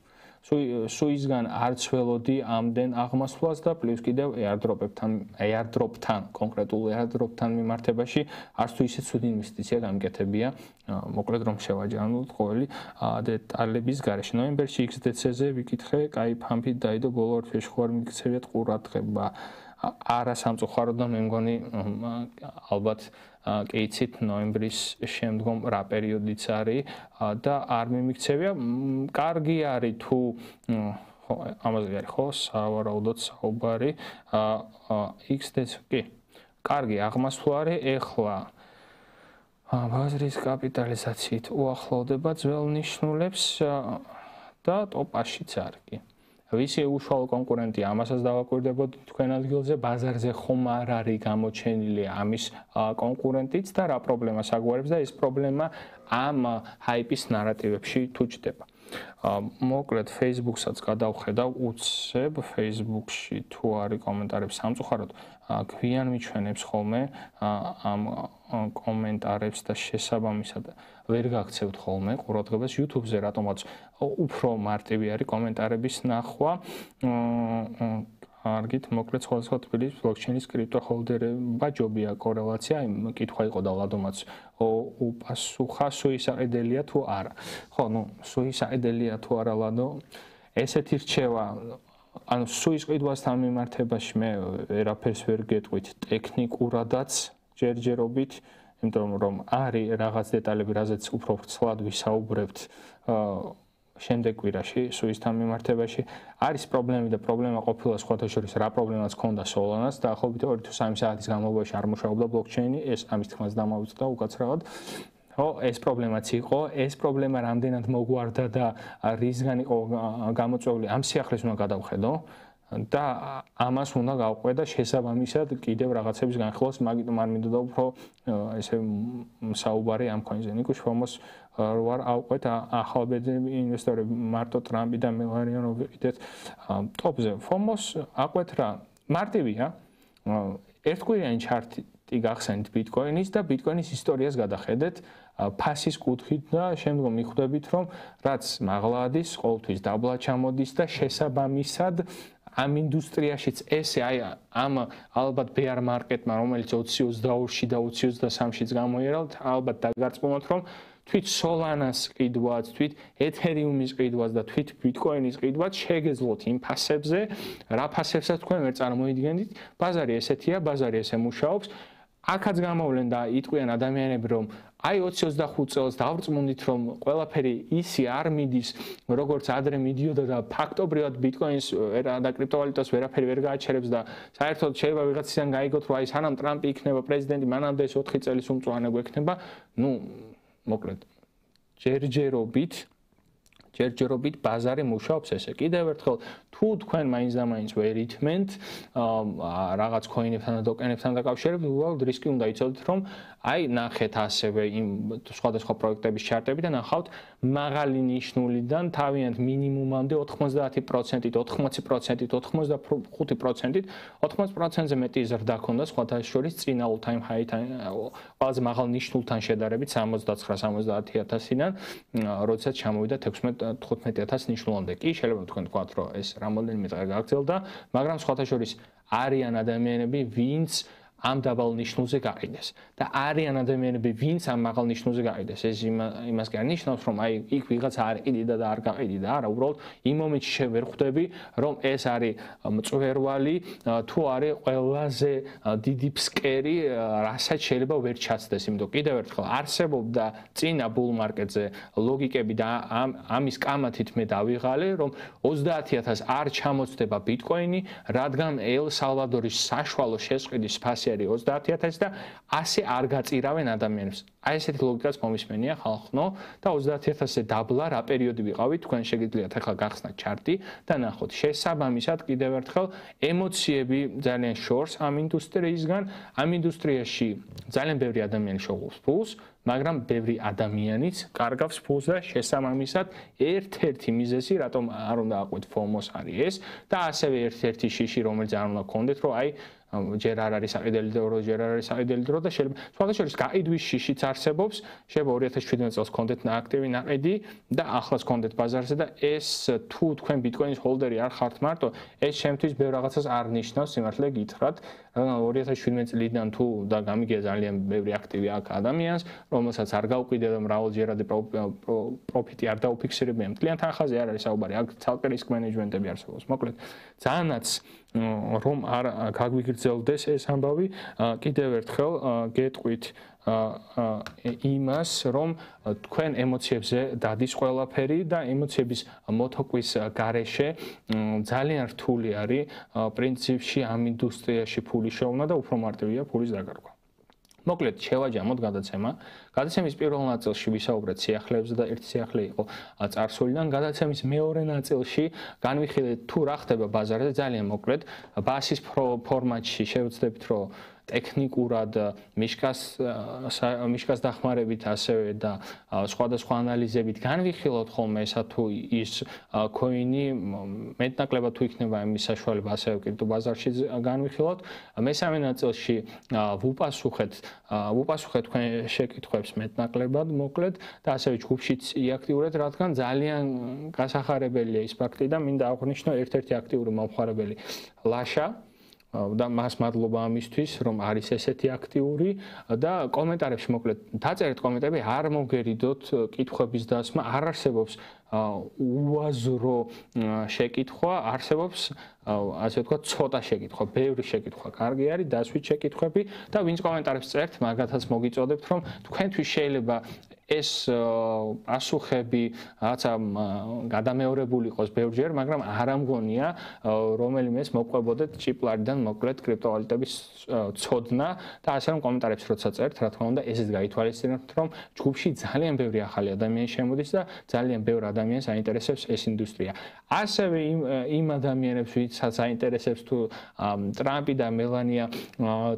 სუისგან არც ველოდი ამდენ აღმასვლას და პლუს კიდევ airdrop-თან, კონკრეტულ airdrop-თან მიმართებაში არც თუ ისე ცუდი ინვესტიცია გამიკეთებია. მოკლედ რომ შევაჯამოთ ყოველი დეტალების გარეშე. ნოემბერში XDC-ზე ვიკითხე, კაი ფამფით დაიდო ბოლო ორ თვეში ხوار მიქცევიათ ყურადღება. არა სამწუხაროდ და მე მგონი ალბათ კეიცით ნოემბრის შემდგომ რა პერიოდიც არის და არ მიმიქცევია. კარგი არის თუ ამაზე არის ხო სავარაუდოდ საუბარი XDC კი კარგი აღმასვლარი ეხლა ბაზრის კაპიტალიზაციით უახლოვდება ძველ ნიშნულებს და ტოპაშიც არის კი. ვისი უშუალო კონკურენტი ამასაც დავაკვირდებოდ თქვენ ადგილზე ბაზარზე ხომ არ არის გამოჩენილი ამის კონკურენტიც და რა პრობლემას აგვარებს და ეს პრობლემა ამ ჰაიპის ნარატივებში თუ ჩდება. მოკლედ Facebook-საც გადავხედავ უცებ Facebook-ში თუ არის კომენტარები სამწუხაროდ გვიან მიჩვენებს ხოლმე ამ კომენტარებს და შესაბამისად ვერ გაქცევთ ხოლმე ყურადღებას YouTube-ზე რატომაც უფრო მარტივი არის კომენტარების ნახვა კარგით მოკლედ სხვადასხვა თბილის ბლოკჩეინის კრიპტოჰოლდერებმა ჯობია კორელაცია იმ კითხვა იყო და ლადომაც უპასუხა სუისაიდელია თუ არა ხო ნუ სუისაიდელია თუ არა ლადო ესეთი რჩევა ანუ სუის ყიდვასთან მიმართებაში მე ვერაფერს ვერ გეტყვით ტექნიკურადაც ჯერჯერობით იმიტომ რომ არის რაღაც დეტალები რაზეც უფრო ვრცლად ვისაუბრებთ შემდეგ კვირაში სუისთან მიმართებაში არის პრობლემები და პრობლემა ყოფილა სხვათა შორის რა პრობლემაც ჰქონდა სოლანას და ახალობით 2 თუ 3 საათის განმავლობაში არ მუშაობდა ბლოკჩეინი ეს ამის თქმას დამავიწყდა უკაცრავად ხო ეს პრობლემაც იყო ეს პრობლემა რამდენად მოგვარდა და რისგან იყო გამოწვეული ამ სიახლეს უნდა გადავხედო და ამას უნდა გავყვე და შესაბამისად კიდევ რაღაცების განხილვას მაგიტომ არ მინდოდა უფრო ესე საუბარი ამ ქონზე ნიკუშ ფომოს ვარ ავყვეთ ახალბედი ინვესტორები მარტო ტრამპი და მელანია რომ ვიყიდეთ ტოპზე ფომოს აყვეთ რა მარტივია ერთკვირიანი ჩარტი გახსენით ბიტკოინის და ბიტკოინის ისტორიას გადახედეთ ფასის კუთხით და შემდგომ მიხვდებით რომ რაც მაღლა ადის ყოველთვის დაბლა ჩამოდის და შესაბამისად ამ ინდუსტრიაშიც ესე აი ამ ალბათ bear market-მა რომელიც 2022-ში და 2023-შიც გამოიერალთ ალბათ დაგარწმუნოთ რომ თვით Solana-ს ყიდვაც, თვით Ethereum-ის ყიდვაც და თვით Bitcoin-ის ყიდვაც შეგეძლოთ იმ ფასებზე, რა ფასებსაც თქვენ ვერ წარმოიდგენთ. ბაზარი ესეთია, ბაზარი ესე მუშაობს. აქაც გამოვლენ და იტყვიან ადამიანები რომ აი 20-25 წელს დავრწმუნდით რომ ყველაფერი ისი არ მიდის როგორც ადრე მიდიოდა და ფაქტობრივად Bitcoin-ს და კრიპტოვალუტას ვერაფერი ვერ გააჩერებს და საერთოდ შეიძლება ვიღაცისგან გაიგოთ რომ აი სანამ ტრამპი იქნება პრეზიდენტი მანამდე ეს 4 წელის უმწვანე გვექნება ნუ მოკლედ ჯერჯერობით ბაზარი მუშაობს ესე კიდევ ერთხელ თუ თქვენ მაინც და მაინც ვერ ითმენთ რაღაც ქოინებთან და ტოკენებთან დაკავშირებით უბრალოდ რისკი უნდა იცოდეთ რომ აი ნახეთ ასევე იმ სხვადასხვა პროექტების ჩარტები და ნახავთ მაღალი ნიშნულიდან თავიანთ მინიმუმამდე 90%-ით 80%-ით 85%-ით 80%-ზე მეტი ზრდა ქონდა სხვათა შორის წინა all time high-თან ყველაზე მაღალ ნიშნულთან შედარებით 69-70,000-დან როდესაც ჩამოვიდა 16-15,000 ნიშნულამდე კი შეიძლება თქვენ თქვათ რომ ეს რამოდენიმე დღე გაგრძელდა მაგრამ სხვათა შორის არიან ადამიანები ვინც ამ დაბალ ნიშნულზე გაყიდეს და არიან ადამიანები ვინც ამ მაღალ ნიშნულზე გაყიდეს ეს იმას კი არ ნიშნავს რომ აი იქ ვიღაც არ ყიდიდა და არ გაყიდიდა არა უბრალოდ იმ მომენტში შევერ ხვდები რომ ეს არის მწვერვალი თუ არის ყველაზე დიდი ფსკერი რასაც შეიძლება ვერ ჩაცდეს იმიტომ კიდევ ერთხელ არსებობდა წინა bull market-ზე ლოგიკები და ამის კამათით მე დავიღალე რომ 30,000 არ ჩამოწდება Bitcoin-ი რადგან ელ სალვადორის საშუალო შესყიდის ფასი არის 30,000 და ასე არ გაწირავენ ადამიანებს. აი ესეთი ლოგიკაც მომისმენია ხალხო და 30,000-ზე დაბლა რა პერიოდი ვიყავით თქვენ შეგიძლიათ ახლა გახსნათ ჩარტი და ნახოთ შესაბამისად კიდევ ერთხელ ემოციები ძალიან შორს ამ ინდუსტრიისგან ამ ინდუსტრიაში ძალიან ბევრი ადამიანი შოღობს ფულს მაგრამ ბევრი ადამიანიც კარგავს ფულს და შესაბამისად ერთ-ერთი მიზეზი რატომ არ უნდა აყვეთ FOMO-ს არის ეს და ასევე ერთ-ერთი შიში რომელიც არ უნდა გქონდეთ რომ აი ჯერ არ არის საყიდელი დრო, ჯერ არ არის საყიდელი დრო და შეიძლება სხვათა შორის გაყიდვის შიშიც არსებობს. შეიძლება 2017 წელს გქონდეთ აქტივი ნაყიდი და ახლაც გქონდეთ ბაზარზე და ეს თუ თქვენ Bitcoin-ის ჰოლდერი არ ხართ მარტო, ეს შემთთვის ბევრ რაღაცას არ ნიშნავს, სიმართლე გითხრათ. 2017 წლიდან თუ და გამიგია ძალიან ბევრი აქტივი აქ ადამიანს, რომელსაც არ გავყიდე და მრავალჯერადი პროფიტი არ დაუფიქსირებია. მთლიან თანხაზე არ არის საუბარი, აქ ცალკე რისკ მენეჯმენტები არსებობს. მოკლედ, ძალიანაც რომ არ გაგვიგრძელდეს ეს ამბავი, კიდევ ერთხელ გეტყვით იმას, რომ თქვენ ემოციებზე დადის ყველაფერი და ემოციების მოთოკვის გარეშე ძალიან რთული არის პრინციპში ამ ინდუსტრიაში ფულის შოვნა და უფრო მარტივია ფულის დაკარგვა. მოკლედ შევაჯამოთ გადაცემა. გადაცემის პირველ ნაწილში ვისაუბრეთ სიახლეებზე და ერთი სიახლე იყო წარსულიდან. გადაცემის მეორე ნაწილში განვიხილეთ თუ რა ხდება ბაზარზე ძალიან მოკლედ. ბასის ფორმატში შევეცდებით რომ ტექნიკურად მიშკას დახმარებით ასევე და სხვადასხვა ანალიზებით განვიხილოთ ხოლმე ესა თუ ის კოინი მეტნაკლებად თუ იქნება იმის საშუალება ასევე კრიპტობაზარში განვიხილოთ. მესამე ნაწილში ვუპასუხეთ თქვენ შეკითხვებს მეტნაკლებად მოკლედ და ასევე ჯგუფშიც იაქტიურეთ, რადგან ძალიან გასახარებელია ის ფაქტი და მინდა აღვნიშნო ერთ-ერთი აქტიური მომხმარებელი ლაშა და მას მადლობა ამისთვის, რომ არის ესეთი აქტიური და კომენტარებში მოკლედ დაწერეთ კომენტარები, არ მოგერიდოთ კითხვების დასმა, არ არსებობს უაზრო შეკითხვა, არსებობს ასე ვთქვათ, ცოტა შეკითხვა, ბევრი შეკითხვა. კარგი არის, დასვით შეკითხვები და ვინც კომენტარებს წერთ, მაგათაც მოგიწოდებთ, რომ თქვენთვის შეიძლება ეს პასუხები რაღაცა გადამეორებული იყოს ბევრჯერ, მაგრამ არ ამგონია რომელიმეს მოპყვებოდეთ ჭიპლარიდან მოკლედ კრიპტოვალუტების ცოდნა და ასე რომ კომენტარებს როცა წერთ, რა თქმა უნდა, ესეც გაითვალისწინებთ, რომ ჯგუფში ძალიან ბევრი ახალი ადამიანი შემოდის და ძალიან ბევრ ადამიანს აინტერესებს ეს ინდუსტრია. ასევე იმ ადამიანებს, ვისაც აინტერესებს თუ ტრამპი და მელანია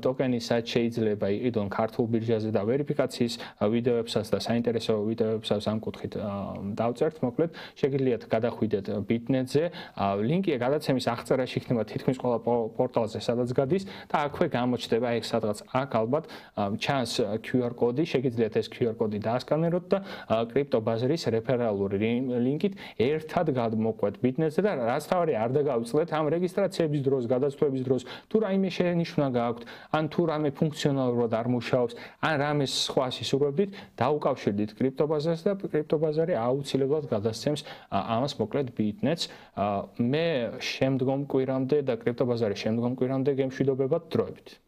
ტოკენი სად შეიძლება იყიდონ ქართულ ბირჟაზე და ვერიფიკაციის ვიდეოებსაც და საინტერესო ვიდეოებსაც ამ კუთხით დავწერთ, მოკლედ შეგიძლიათ გადახვიდეთ BitNet-ზე. ლინკია გადაცემის აღწერაში იქნება თითქმის ყველა პორტალზე, სადაც გადის და აქვე გამოჩნდება ეგ სადღაც აქ ალბათ ჩანს QR კოდი, შეგიძლიათ ეს QR კოდი დაასკანეროთ და კრიპტობაზრის რეფერალური ლინკით ერთად გადმოყვეთ BitNet-ზე და რაც თავარი არ დაგავიწყდეთ ამ რეგისტრაციების დროს, გადაცვლების დროს, თუ რაიმე შენიშვნა გააქვთ, ან თუ რამე ფუნქციონალურად არ მუშაობს, ან რამე სხვა ისურვებდით, დაუკავშირდით კრიპტობაზარს და კრიპტობაზარი აუცილებლად გადასცემს ამას მოკლედ BitNet-ს. მე შემდგომ კვირამდე და კრიპტობაზარი შემდგომ კვირამდე გემშვიდობებად დროებით.